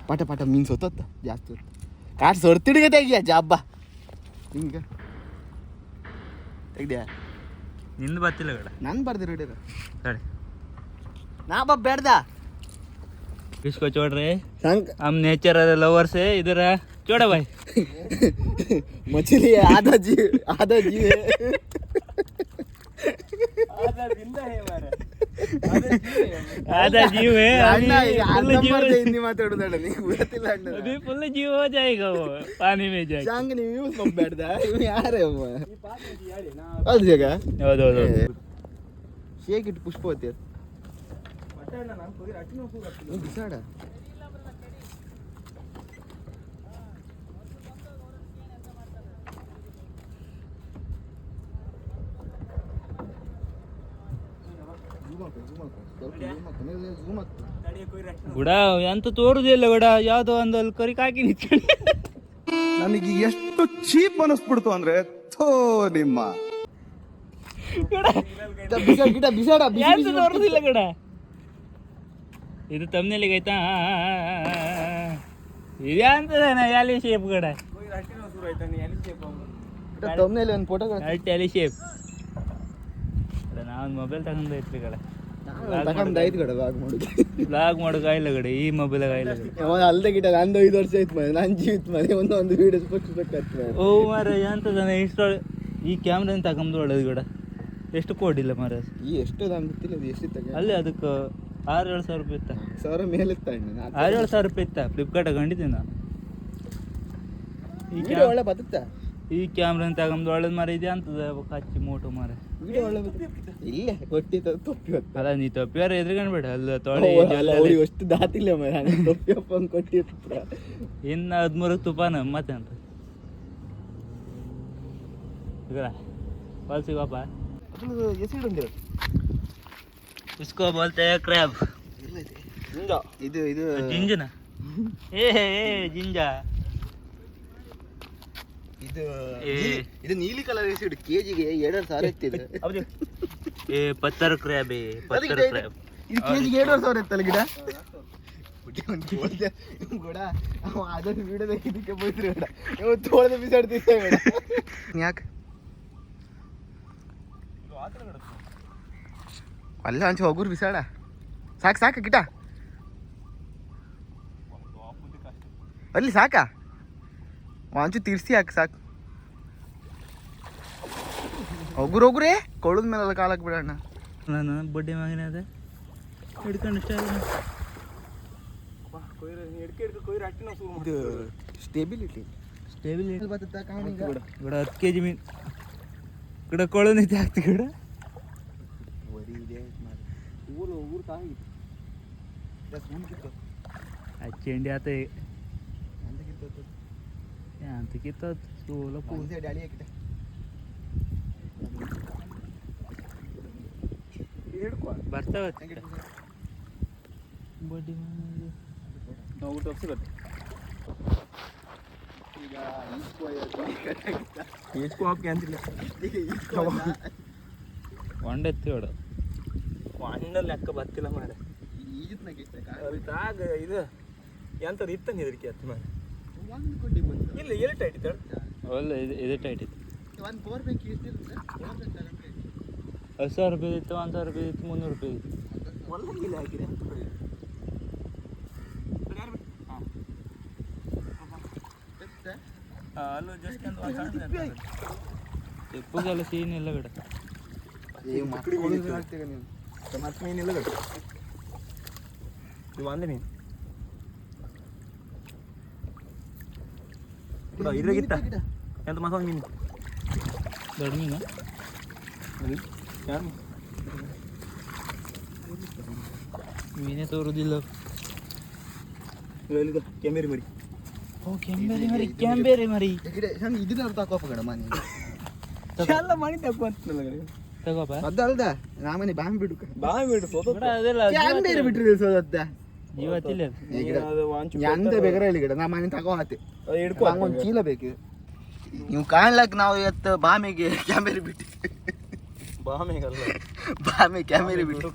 S3: ಪಟ ಪಟ ಮೀನ್ ಸೊತ್ತ ಜಾಸ್ತಿ ಹೊತ್ತು ಕಾಟ್ ಸೊರ್ತಿಡಿಗೆ ತೆಗಿಯ ಜಾಬ್ಬ ಹಿಂಗ ತೆಗ್ದ್ಯಾ
S2: ನಿಂದು ಬತ್ತಿಲ್ಲ ಬೇಡ
S3: ನಾನು ಬರ್ದೆ ರೆಡಿ
S2: ಸರಿ
S3: ನಾ ಬೇಡ್ದ
S2: इसको छोड़ रहे
S3: संग
S2: हम नेचर लवर्स है इधर छोड़ा भाई
S3: मछली आधा जीव है
S2: आधा जीव है
S3: ಅಣ್ಣ ಈಗ
S2: फुल जीव
S3: ಅರ್ಧಂಬರ್ಧ ಹಿಂದಿ ಮಾತಾಡೋದಣ್ಣ ನೀವು ಗೊತ್ತಿಲ್ಲ ಅಣ್ಣ
S2: अभी फुल जीव हो जाएगा वो पानी में जाके
S3: ಶಾಂಗ್ ನೀವು ಯೂಸ್ ಮಾಡ್ಬೇಡ್ದ ಇವ್ ಯಾರೇ ಅವ ಅದು ಜಾಗ
S2: ಹೌದು ಹೌದು
S3: ಶೇಕಿಟ್ಟು ಪುಷ್ಪವತಿ ನೀ ಬಿಸಾಡ
S2: ಗುಡ ಎಂತ ತೋರುದಿಲ್ಲ ಗುಡ ಯಾವ್ದೋ ಒಂದು ಅಲ್ಲಿ ಕರಿಕ್ ಹಾಕಿ ನಿಂತ್ಕೊಂಡು
S6: ನನಗೆ ಎಷ್ಟು ಚೀಪ್ ಅನಿಸ್ಬಿಡ್ತು ಅಂದ್ರೆ ಥೋ ನಿಮ್ಮ
S3: ಗಿಡ ಬಿಸಾಡ
S2: ಎಂತ ತೋರುದಿಲ್ಲ ಗುಡ ಇದು ತಮ್ಮನೆಲ್ಲಿಗೆ ಆಯ್ತಾ ಇದೆ ಅಂತದೇನ ಎಲಿ ಶೇಪ್ ಕಡೆ
S3: ತಮ್ಮನೇಲಿ ಒಂದು ಫೋಟೋ
S2: ಎಲಿ ಶೇಪ್ ನಾವೊಂದು ಮೊಬೈಲ್ ತಗೊಂಡೈತ್ರಿ ಕಡೆ
S3: ತಗೊಂಡಾಯ್ತು ಕಡೆ
S2: ಬ್ಲಾಗ್ ಮಾಡೋಕೆ ಇಲ್ಲ ಕಡೆ ಈ ಮೊಬೈಲಾಗ ಇಲ್ಲ
S3: ಅಲ್ದೆ ಗಿಟ್ಟ ನಂದು 5 ವರ್ಷ ಆಯ್ತು ಮನೆ ನಾನು ಜೀವಿತ ಮನೆ ಒಂದು ವೀಡಿಯೋ ಪಕ್ಷ
S2: ಓ ಮಾರ ಎಂತದನ ಇಷ್ಟ ಈ ಕ್ಯಾಮ್ರಾ ತಗೊಂಡು ಒಳ್ಳೇದು ಕೂಡ ಎಷ್ಟು ಕೊಡಿಲ್ಲ ಮಾರ
S3: ಈ ಎಷ್ಟು ನಂಗೆ ಗೊತ್ತಿಲ್ಲ ಅದು ಎಷ್ಟು ತಗ
S2: ಅಲ್ಲಿ ಅದಕ್ಕೆ 6-7 ಸಾವಿರ ರೂಪಾಯಿ ಇತ್ತ
S3: 1000 ಮೇಲೆ ಇತ್ತ
S2: 6-7 ಸಾವಿರ ರೂಪಾಯಿ ಇತ್ತ ಫ್ಲಿಪ್ಕಾರ್ಟ್ ತಗೊಂಡಿದ್ದೆ ನಾನು
S3: ಒಳ್ಳೆ ಬದುಕ್ತಾ
S2: ಈ ಕ್ಯಾಮ್ರಾ ತಗೊಂಡು ಒಳ್ಳೇದು ಮಾರ ಇದೆ ಅಂತದ ಕಚ್ಚಿ ಮೋಟೋ ಮಾರ
S3: ವಿಡಿಯೋ ಒಳ್ಳೆ ಇಲ್ಲೇ ಕೊಟ್ಟಿದ್ದ ತೊಪ್ಪಿ ಹೊತ್ತ
S2: ಅಲ್ಲ ನೀ ತಪ್ಪಿಯಾರ ಎದ್ರಗಣ್ಬೇಡ ಅಲ್ಲ ತೊಳೆ
S3: ಅಷ್ಟು ದಾತಿಲ್ಲ ಮರ ತೊಪ್ಪಿ ಅಪ್ಪ ಕೊಟ್ಟಿರ್ತ
S2: ಇನ್ನು 13 ತುಪಾನ ಮತ್ತೆ ಅಂತ बोल सिगो बा
S3: ಎಸಿಡ್ ಒಂದಿರ
S2: इसको बोलते हैं क्रैब
S3: ಇದು ಇದು
S2: जिंजन ए जिंजा
S3: ಇದು ಇದು ನೀಲಿ ಕಲರ್ ಎಸಿಡ್ ಕೆಜಿಗೆ 2000 ಇತ್ತಿದೆ
S2: ए पत्थर क्रैब है पत्थर क्रैब
S3: ಇದು ಕೆಜಿಗೆ 2000 ಇತ್ತಲ್ಲ ಗಿಡ ಕೂಡ ಅದನ್ನು ವಿಡಿಯೋದ ಇದಕ್ಕೆ ಹೋಯ್ತ್ರಿ ಬೇಡ ಇವ್ ತೋಳದ ಬಿಸಾಡ್ತಿದ್ದೆ ಬೇಡ ಯಾಕೆ ಅಲ್ಲ ಅಂಚು ಹೋಗುರು ಬಿಸಾಡ ಸಾಕು ಸಾಕು ಗಿಟ ಅಲ್ಲಿ ಸಾಕಾ ಒಂಚು ತಿರ್ಸಿ ಹಾಕಿ ಸಾಕು ಹೋಗುರು ಹೋಗುರೇ ಕೊಳದ ಮೇಲೆಲ್ಲ ಕಾಲಕ್ಕೆ ಬಿಡೋಣ
S2: ನಾನು ಬಡ್ಡಿ ಮಗನೇ ಅದ ಹಿಡ್ಕೊಂಡು ಇಷ್ಟ
S3: ಸ್ಟೇಬಿಲಿಟಿ
S2: ಸ್ಟೇಬಿಲಿಟಿ
S3: ಬರ್ತದ ಕಾಣಿ
S2: ಗಿಡ 10 kg ಮೀನು ಗಿಡ ಕೊಳನೈತಿ ಆಗ್ತಿ ಗಿಡ
S3: ಊರು ತಾಯಿ
S2: ಚೇಂಡಿ ಆತ ಅಂತ ಕಿತ್ತ ಸೋಲ ಬರ್ತಾವ ಬಡ್ಡಿ
S1: ನಾವು ತಪ್ಸಿರುತ್ತೆ ಈಸ್ಕೊ ಹಾಕಿ ಅಂತಿಲ್ಲ
S2: ಒಂಡೆತ್ತಿ ಹೊಡ
S1: ಅಣ್ಣ ಲೆಕ್ಕ ಬರ್ತಿಲ್ಲ ಮಾಡ ಆಗ ಇದು ಎಂತದ್ದು ಇತ್ತಂಗೆ ಹೆದರಿಕೆ ಆಯ್ತು ಮಾಡ ಇಲ್ಲ ಎಲ್ಲಿ ಟೈಟ್ ಇತ್ತು
S2: ಒಳ್ಳೆ ಇದು ಟೈಟ್ ಇತ್ತು 10,000 ರೂಪಾಯಿ ಇತ್ತು 1,000 ರೂಪಾಯಿ ಇತ್ತು 300 ರೂಪಾಯಿ ಇತ್ತು
S1: ಒಳ್ಳೆ ಹಾಕಿದೆ ಅಲ್ಲೂ ಜಸ್ಟ್
S2: ತೆಪ್ಪಗೆಲ್ಲ ಸೀನ್ ಎಲ್ಲ ಬಿಡ
S1: ಮತ್ತೆ ಮೀನಿಲ್ಲ ಬೇಕು ಇವು ಅಂದೆ ಮೀನು ಇದ್ರಾಗಿತ್ತ ಎಂತ ಮಸಾಲ ಮೀನು
S2: ದೊಡ್ಡ ಮೀನು
S1: ಯಾರು
S2: ಮೀನೇ ತೋರುದಿಲ್ಲ
S1: ಇಲ್ಲಿಗ ಕೆಮ್ಮೇರಿ ಮರಿ
S2: ಓ ಕೆಂಬೇರಿ ಮರಿ ಕೆಂಬೇರಿ ಮರಿ
S3: ಇದನ್ನ ಅರ್ಥ ಹಾಕೋಪ ಗಡ ಮನೆ
S1: ಎಲ್ಲ ಮಣಿ ತಪ್ಪು ಅಂತಲ್ಲ
S2: ತಗೋಪ
S3: ಅದಲ್ದ ನಾಮನೆ ಬಾಂಬ್ ಬಿಡು
S1: ಬಾವಿ ಬಿಡು ಸೋತ
S2: ಅದೆಲ್ಲ
S3: ಕ್ಯಾಂಬೇರಿ ಬಿಟ್ರಿ ಸೋದತ್ತ
S2: ಇವತ್ತಿಲ್ಲ
S3: ಎಂತ ಬೇಕಾರೆ ಹೇಳಿ ಗಿಡ ನಾ ಮನೆ ತಗೋ ಆತೆ
S1: ಹಿಡ್ಕೊ
S3: ಒಂದು ಚೀಲ ಬೇಕು ನೀವು ಕಾಣ್ಲಕ್ ನಾವು ಇವತ್ತು ಬಾಮಿಗೆ ಕ್ಯಾಮೆರಿ ಬಿಟ್ಟು
S1: ಬಾಮೇಗಲ್ಲ
S3: ಬಾಮಿ ಕ್ಯಾಮೆರಿ ಬಿಟ್ಟು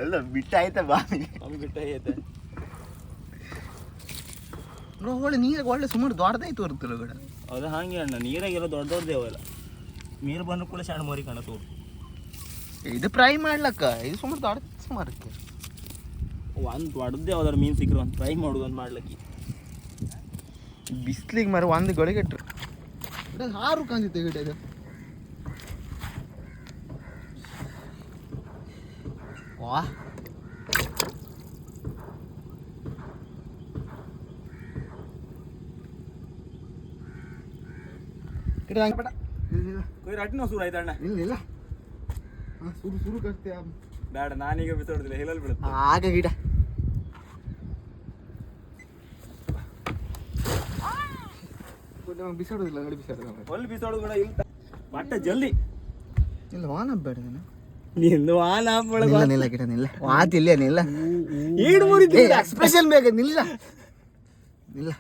S3: ಅಲ್ಲ ಬಿಟ್ಟಾಯ್ತ ಬಾಮಿಗೆ
S1: ಬಿಟ್ಟೈತೆ
S3: ಒಳ್ಳೆ ನೀರಾಗ ಒಳ್ಳೆ ಸುಮಾರು ದೊಡ್ಡದಾಯ್ತು ಬರ್ತಲ್ಲ ಗಿಡ
S1: ಅದು ಹಂಗೆ ಅಣ್ಣ ನೀರಾಗೆಲ್ಲ ದೊಡ್ಡ ದೊಡ್ಡದೇವಲ್ಲ ನೀರು ಬಂದ್ರು ಕೂಡ ಸಣ್ಣ ಮರಿ ಕಾಣತ್ತು
S3: ಇದು ಫ್ರೈ ಮಾಡ್ಲಕ್ಕ ಇದು ಸುಮಾರು ದೊಡ್ಡ ಸುಮಾರಕ್ಕೆ
S1: ಒಂದು ದೊಡ್ಡದೇ ಯಾವ್ದಾರು ಮೀನು ಸಿಕ್ಕರು ಒಂದು ಫ್ರೈ ಮಾಡೋದು ಒಂದು ಮಾಡ್ಲಿಕ್ಕೆ
S3: ಬಿಸ್ಲಿಗೆ ಮರ ಒಂದು ಗೊಳಗೆಟ್ರು ಹಾರು ಕಾಣಿಸುತ್ತೆ ಗಿಡ ಇದು ವಾ ಗಿಡ ಹಂಗೆ ಬೇಡ
S1: ಕೊಯ್ ರಟ್ಟಿನ ಸುರು ಆಯ್ತು ಅಣ್ಣ
S3: ಇಲ್ಲ ಇಲ್ಲ ಸುರು ಸುರು ಕಟ್ತೆ
S1: ಬೇಡ ನಾನೀಗ ಬಿಸಾಡುದಿಲ್ಲ ಹೇಳಲ್ ಬಿಡುತ್ತೆ
S3: ಆಗ ಗಿಡ ಬಿಸಾಡೋದಿಲ್ಲ ಗಡಿ ಬಿಸಾಡೋದು
S1: ಒಲ್ಲಿ ಬಿಸಾಡೋದು ಕೂಡ ಇಲ್ಲ ಬಟ್ಟ ಜಲ್ದಿ
S3: ಇಲ್ಲ ವಾನ ಬೇಡ
S1: ನಿಂದು ವಾನ ಹಾಕ್ಬಿಡೋದು
S3: ನಿಲ್ಲ ನಿಲ್ಲ ಗಿಡ ನಿಲ್ಲ ವಾತಿಲ್ಲ ನಿಲ್ಲ
S1: ಈಡು ಮುರಿದು
S3: ಎಕ್ಸ್ಪ್ರೆಷನ್ ಬೇಕು ನಿಲ್ಲ ನಿಲ್ಲ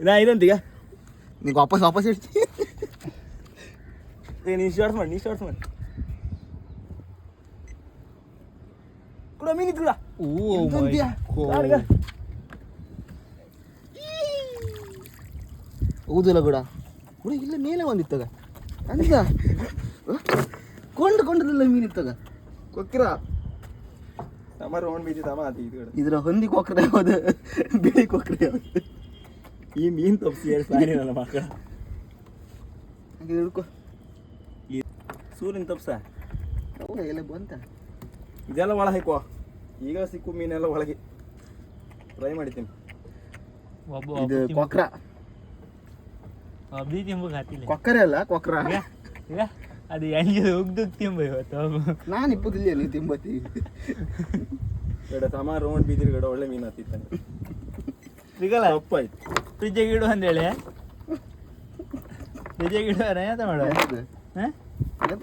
S1: ನಾ ಇದಂತೀಗ
S3: ನೀಗ ವಾಪಸ್ ವಾಪಸ್ ಇಡ್ತೀನಿ
S1: ನೀ ಸ್ಟಾರ್ಟ್ ಮಾಡಿ ಕೂಡ ಮೀನಿತ್ತು ಕೂಡ
S3: ಹೌದಲ್ಲ ಕೂಡ ಕೂಡ ಇಲ್ಲ ಮೇಲೆ ಒಂದಿತ್ತಾಗ ಅಂತ ಕೊಂಡಲ್ಲ ಮೀನು ಇತ್ತಾಗ ಕೊಕ್ಕಿರ
S1: ತಮ್ಮ ರೌಂಡ್ ಬೀದಿ ತಮ್ಮ ಅದು ಇದು
S3: ಇದ್ರ ಹೊಂದಿ ಕೊಕ್ರೆ ಯಾವ್ದು ಬಿಳಿ ಕೊಕ್ರೆ ಯಾವ್ದು
S2: ಈ ಮೀನು ತಪ್ಪಿಸಿ ಸಾರಿನಲ್ಲ ಮಕ್ಕಳ
S3: ಹಾಗೆ ಹಿಡ್ಕೊ
S2: ಸೂರ್ಯನ ತಪ್ಸ
S3: ಹೌದಾ ಎಲ್ಲ ಬಂತ
S1: ಇದೆಲ್ಲ ಒಳ ಹಾಕುವ ಈಗ ಸಿಕ್ಕು ಮೀನೆಲ್ಲ ಒಳಗೆ ಫ್ರೈ ಮಾಡಿದ್ದೀನಿ.
S3: ಇದು ಕೊಕ್ರ
S2: ಒಬ್ಬಿ ತಿಂಬ ಹಾತಿಲ್ಲ
S3: ಕೊಕ್ಕರೆ ಅಲ್ಲ ಕೊಕ್ರ
S2: ಅದು ಹೆಂಗೆ ಉಗ್ದು ತಿಂಬ ಇವತ್ತು
S3: ನಾನು ಇಪ್ಪದಿಲ್ಲ ನೀವು ತಿಂಬತ್ತಿ
S1: ಗಡ ತಮ್ಮ ರೌಂಡ್ ಬೀದಿರ್ ಗಡ ಒಳ್ಳೆ ಮೀನು ಹತ್ತಿತ್ತಾನೆ
S2: ಸಿಗಲ್ಲ
S1: ತಪ್ಪಾಯ್ತು.
S2: ಫ್ರಿಜ್ಜಿಗೆ ಇಡು ಅಂದೇಳಿ ಫ್ರಿಜ್ಜಿಗೆ ಇಡುವಾರ ಎಂತ ಮಾಡ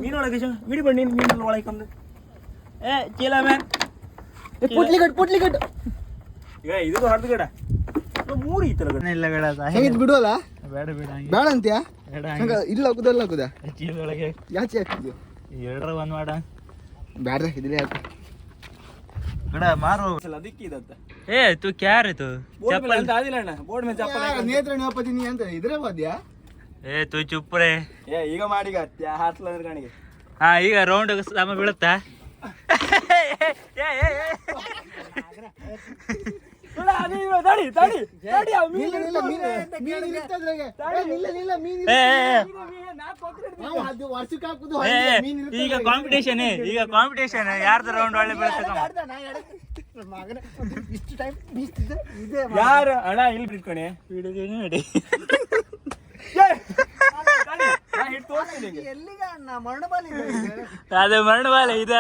S1: ಮೀನೊಳಗೆ ಬಿಡಿ ಬನ್ನಿ ಮೀನೆಲ್ಲ ಒಳಗೆ ಕಂದು
S2: ಚೀಲ ಮ್ಯಾನ್
S3: ಪುಟ್ಲಿಗಟ್ಟು
S1: ಈಗ ಇದು ಹರ್ದು ಗಡ ಮೂರು ಈತಲ್ಲ ಗಡ
S2: ಇಲ್ಲ ಬೇಡ
S3: ಹೆಂಗಿದ್ ಬಿಡುವಲ್ಲ
S2: ಬೇಡ ಬೇಡ
S3: ಬೇಡ ಅಂತ್ಯಾ
S2: ಬೇಡ
S3: ಹಂಗ ಇಲ್ಲ ಹಾಕುದಲ್ಲ
S2: ಚೀಲದೊಳಗೆ
S3: ಯಾಚೆ ಹಾಕ್ತಿದ್ಯೋ
S2: ಎರಡರ ಒಂದು ಮಾಡ
S3: ಬ್ಯಾಡ್ರ ಇದಿಲ್ಲ ಹಾಕು
S2: ಬೇಡ ಮಾರು
S1: ಅದಕ್ಕೆ ಇದತ್ತ
S2: ಏ ತು ಕ್ಯಾರ್ ತು
S1: ಬೋರ್ಡ್ ಮೇಲೆ ಅಂತ ಆದಿಲ್ಲ ಅಣ್ಣ ಬೋರ್ಡ್ ಮೇಲೆ ಚಪ್ಪಲ್
S3: ನೇತ್ರ ನೇಪತಿ ನೀ ಅಂತ ಇದ್ರೆ ಬಾದ್ಯಾ
S2: ಏ ತು ಚುಪ್ರೆ
S1: ಈಗ ಮಾಡೀಗ ಹಾಟ್ಲ ಅಂದ್ರೆ ಕಣಿಗೆ
S2: ಹಾ ಈಗ ರೌಂಡ್ ಸಮ ಬೀಳುತ್ತಾ ಈಗ ಕಾಂಪಿಟೇಷನ್ ಯಾರ್ದು ರೌಂಡ್ ಒಳ್ಳೆ ಬೀಳುತ್ತೆ
S1: ಯಾರು ಅಣ್ಣ ಇಲ್ಲಿ ಬಿಟ್ಕೊಣೆ
S2: ನೋಡಿ ಅದೇ ಮರಣಬಾಲ ಇದ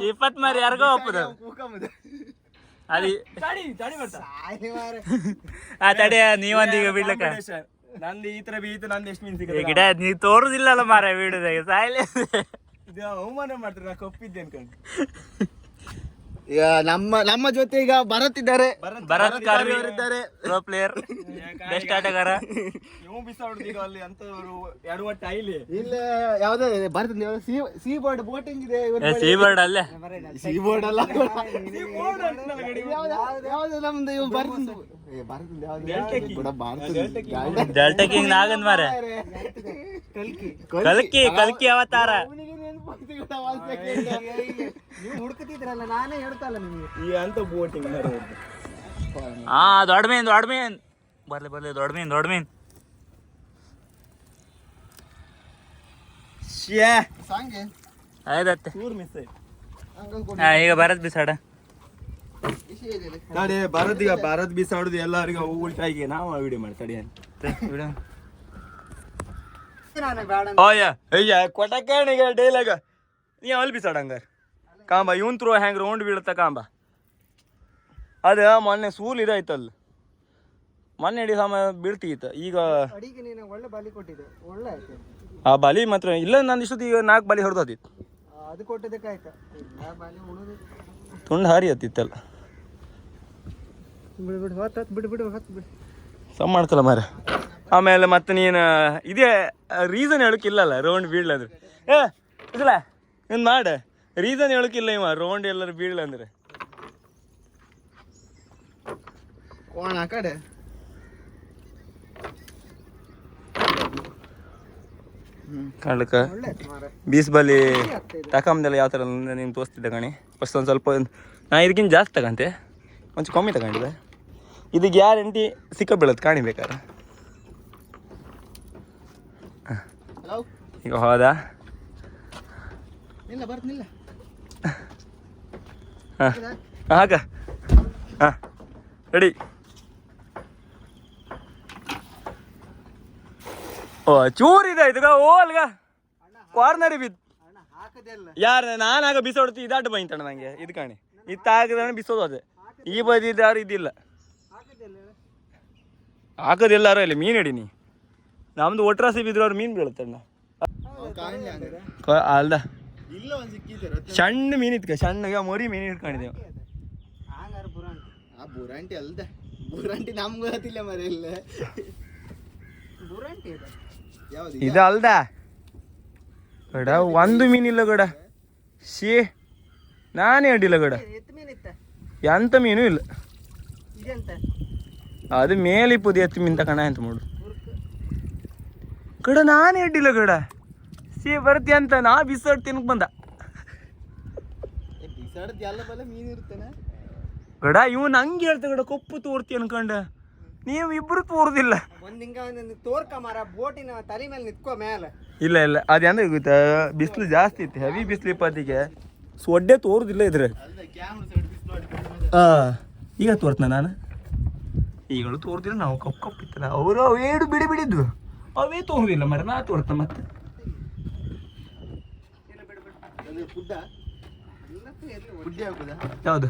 S2: 20 ಮಾರಿ ಯಾರಿಗೋ ಒಪ್ಪದ ಅದು ಆ ತಡೆ ನೀವೊಂದೀಗ ಬಿಡ್ಲಕ್ಕ
S1: ನಂದು ಈ ತರ ಬೀತು ನಂದು ಎಷ್ಟು ಮೀನು ಸಿಗುತ್ತೆ
S2: ಗಿಡ ನೀವ್ ತೋರುದಿಲ್ಲಲ್ಲ ಮಾರ ಬಿಡುದಾಗ ಸಾಯ್ಲೆ
S1: ಇದು ಅವಮಾನ ಮಾಡ್ತಾರೆ ನಾ ಕಪ್ಪಿದ್ದೆ ಅನ್ಕೊಂಡು.
S3: ಈಗ ನಮ್ಮ ಜೊತೆ ಈಗ ಭರತ್ ಇದ್ದಾರೆ
S2: ಭರತ್ ಕಾರ್ವಿ ಇದ್ದಾರೆ ಪ್ರೋ ಪ್ಲೇಯರ್ ಬೆಸ್ಟ್ ಆಟಗಾರ
S1: ಇವ್ ಬಿಸಾಡುದು ಈಗ ಅಲ್ಲಿ ಅಂತವರು ಎಡವಟ್ಟ ಇಲ್ಲಿ
S3: ಇಲ್ಲ ಯಾವ್ದು ಭರತ್ ಸೀ ಬೋರ್ಡ್ ಬೋಟಿಂಗ್ ಇದೆ
S2: ಸೀ ಬರ್ಡ್ ಅಲ್ಲೇ
S3: ಸೀ ಬೋರ್ಡ್ ಅಲ್ಲ ಯಾವ್ದು ನಮ್ದು ಇವ್ ಭರತ್
S2: ಡೆಲ್ಟಾ ಕಿಂಗ್ ನಾಗಂದ್ ಮಾರ ಕಲ್ಕಿ ಅವತಾರ
S3: ಹುಡುಕತಿದ್ರಲ್ಲ ನಾನೇ ಹೇಳ್ತಲ್ಲ ನಿಮ್ಗೆ
S1: ಈ ಅಂತ ಬೋಟಿಂಗ್
S2: ಹಾ ದೊಡ್ಡ ಮೀನ್ ಬರ್ಲಿ ದೊಡ್ಡ ಮೀನ್
S3: ಸಾಂಗೆ
S2: ಆಯ್ದತ್ತೆ
S1: ಊರ್ ಮಿಸ್ ಆಯ್ತು.
S2: ಈಗ ಭರತ್ ಬಿಸಾಡ
S1: ತಡಿ ಭಾರತ್ ಬಿಸಾಡುದು ಎಲ್ಲರಿಗೂ ಉಲ್ಟಾಗಿ ನಾವು ವಿಡಿಯೋ ಮಾಡ್ತಡಿ ಅಯ್ಯ ಕೊಟಕಣಿಗೆ ಡೈಲಾಗ ನೀ ಅಲ್ಲಿ ಬಿಸಾಡಂಗಾರ ಕಾಂಬ ಇವನ್ ತ್ರೋ ಹೆಂಗ್ ರೌಂಡ್ ಬೀಳುತ್ತ ಕಾಂಬ ಅದ ಮೊನ್ನೆ ಸೂಲ್ ಇದಾಯ್ತಲ್ಲ ಮೊನ್ನೆ ಇಡೀ ಸಮ ಬೀಳ್ತೀತ ಈಗ
S3: ಒಳ್ಳೆ ಬಾಲಿ ಕೊಟ್ಟಿದೆ ಒಳ್ಳೆ ಆಯ್ತು
S1: ಆ ಬಲಿ ಮಾತ್ರ ಇಲ್ಲ ನಂದು ಇಷ್ಟೊತ್ತು ಈಗ 4 ಬಲಿ ಹೊಡೆದಿತ್ತು
S3: ಅದು ಕೊಟ್ಟದಕ್ಕೆ ಆಯ್ತಾ ಬಾಲಿ ಉಳಿದು
S1: ತುಂಡು ಹಾರಿ ಹತ್ತಿತ್ತಲ್ಲ
S3: ಬಿಡು
S1: ಸಮ್ ಮಾಡ್ತಲ್ಲ ಮಾರ. ಆಮೇಲೆ ಮತ್ತೆ ನೀನು ಇದೇ ರೀಸನ್ ಹೇಳಕ್ಕಿಲ್ಲಲ್ಲ ರೌಂಡ್ ಬೀಳ್ಲಂದ್ರೆ ಇಲ್ಲ ಏನು ಮಾಡ ರೀಸನ್ ಹೇಳಕ್ಕಿಲ್ಲ ಇವ ರೌಂಡ್ ಎಲ್ಲರೂ ಬೀಳ್ಲಂದ್ರೆ
S3: ಕೋಣ ಆ ಕಡೆ
S1: ಕಾಣ್ಲಿಕ್ಕ ಬೀಸ್ಬಲಿ ತಕೊಂಬದೆಲ್ಲ ಯಾವ ಥರ ನೀನು ತೋರಿಸ್ತಿದ್ದೆ ಕಣಿ ಫಸ್ಟ್ ಒಂದು ಸ್ವಲ್ಪ ನಾ ಇದಕ್ಕಿಂತ ಜಾಸ್ತಿ ತಗಂತೆ ಒಂಚು ಕಮ್ಮಿ ತಗೊಂಡಿದ್ದೆ ಇದು ಗ್ಯಾರಂಟಿ ಸಿಕ್ಕ ಬೀಳತ್ತೆ ಕಾಣಿಬೇಕಾರೆ ಈಗ ಹೋದ ಹಾಂ ಹಾಕ ಹಾಂ ರೆಡಿ ಓ ಚೂರಿದೆ ಇದಗ ಓ ಅಲ್ಗ ಕಾರ್ನರಿ ಬಿದ್ದು ಯಾರು ನಾನಾಗ ಬಿಸೋಡ್ತಿ ಇದಾಟ ಬೈತಣ್ಣ ನಂಗೆ ಇದು ಕಾಣಿ ಇತ್ತಾಗದ ಬಿಸೋದು ಅದೇ ಈ ಬದಿ ಯಾರು ಇದಿಲ್ಲ ಹಾಕೋದಿಲ್ಲಾರು ಇಲ್ಲಿ ಮೀನು ಹಿಡಿ ನೀ ನಮ್ದು ಒಟ್ರಾಸಿ ಬಿದ್ರವ್ರು ಮೀನು ಬೀಳುತ್ತಣ್ಣ ಅಲ್ದ ಸಣ್ಣ ಮೀನು ಇತ್ಕ ಸಣ್ಣಗೆ ಮೊರಿ ಮೀನು ಇಟ್ಕೊಂಡಿದ್ದೇವೆ
S3: ಬುರಾಂಟಿ ಅಲ್ದ ಬುರಾಂಟಿ ನಮ್ಗೆ ಗೊತ್ತಿಲ್ಲ ಮರ ಇಲ್ಲ
S1: ಇದು ಅಲ್ದ ಗಡ ಒಂದು ಮೀನಿಲ್ಲ ಗಡ ಶೇ ನಾನೇ ಅಡ್ಡಿಲ್ಲ ಗಡ ಎಂತ ಮೀನು ಇಲ್ಲ ಅದು ಮೇಲೆ ಇಪ್ಪದು ಎತ್ತು ಮೀನು ತಕೊಂಡ ಅಂತ ಮಾಡು ಗಡ ನಾನು ಅಡ್ಡಿಲ್ಲ ಗಡ ಬರ್ತಿ ಅಂತ ನಾ ಬಿಸಾಡ್ ತಿನ್ಕ್ ಬಂದ
S3: ಬಿಸಾಡದ್ ಎಲ್ಲ ಬಲ್ಲ ಮೀನು ಇರ್ತೇನೆ
S1: ಗಡ ಇವ್ನು ಹಂಗೆ ಹೇಳ್ತ ಗಡ ಕೊಪ್ಪು ತೋರ್ತಿ ಅನ್ಕೊಂಡ ನೀವು ಇಬ್ರು ತೋರುದಿಲ್ಲ.
S7: ಒಂದ್ ಹಿಂಗ ತೋರ್ಕ ಮಾರ ಬೋಟಿನ ತಲೆ ಮೇಲೆ ನಿತ್ಕೋ ಮೇಲೆ.
S1: ಇಲ್ಲ ಇಲ್ಲ ಅದೇಂದ್ರೆ ಗೊತ್ತಾ ಬಿಸಿಲು ಜಾಸ್ತಿ ಇತ್ತು, ಹೆವಿ ಬಿಸಿಲು ಇಪ್ಪತ್ತಿಗೆ ಸೊಡ್ಡೆ ತೋರುದಿಲ್ಲ ಇದ್ರೆ. ಈಗ ತೋರ್ತನ ನಾನು ಈಗಳು ತೋರ್ದಿಲ್ಲ, ನಾವು ಕಪ್ಪು ಕಪ್ಪು ಇತ್ತಲ್ಲ ಅವರು ಅವೇಡು ಬಿಡಿ ಬಿಡಿದ್ವು ಅವೇ ತೋರುದಿಲ್ಲ ಮರ ನಾ ತೋರ್ತ ಮತ್ತೆ
S3: ಪುಡ್ಡಿ ಹಾಕುದಾ?
S1: ಯಾವ್ದು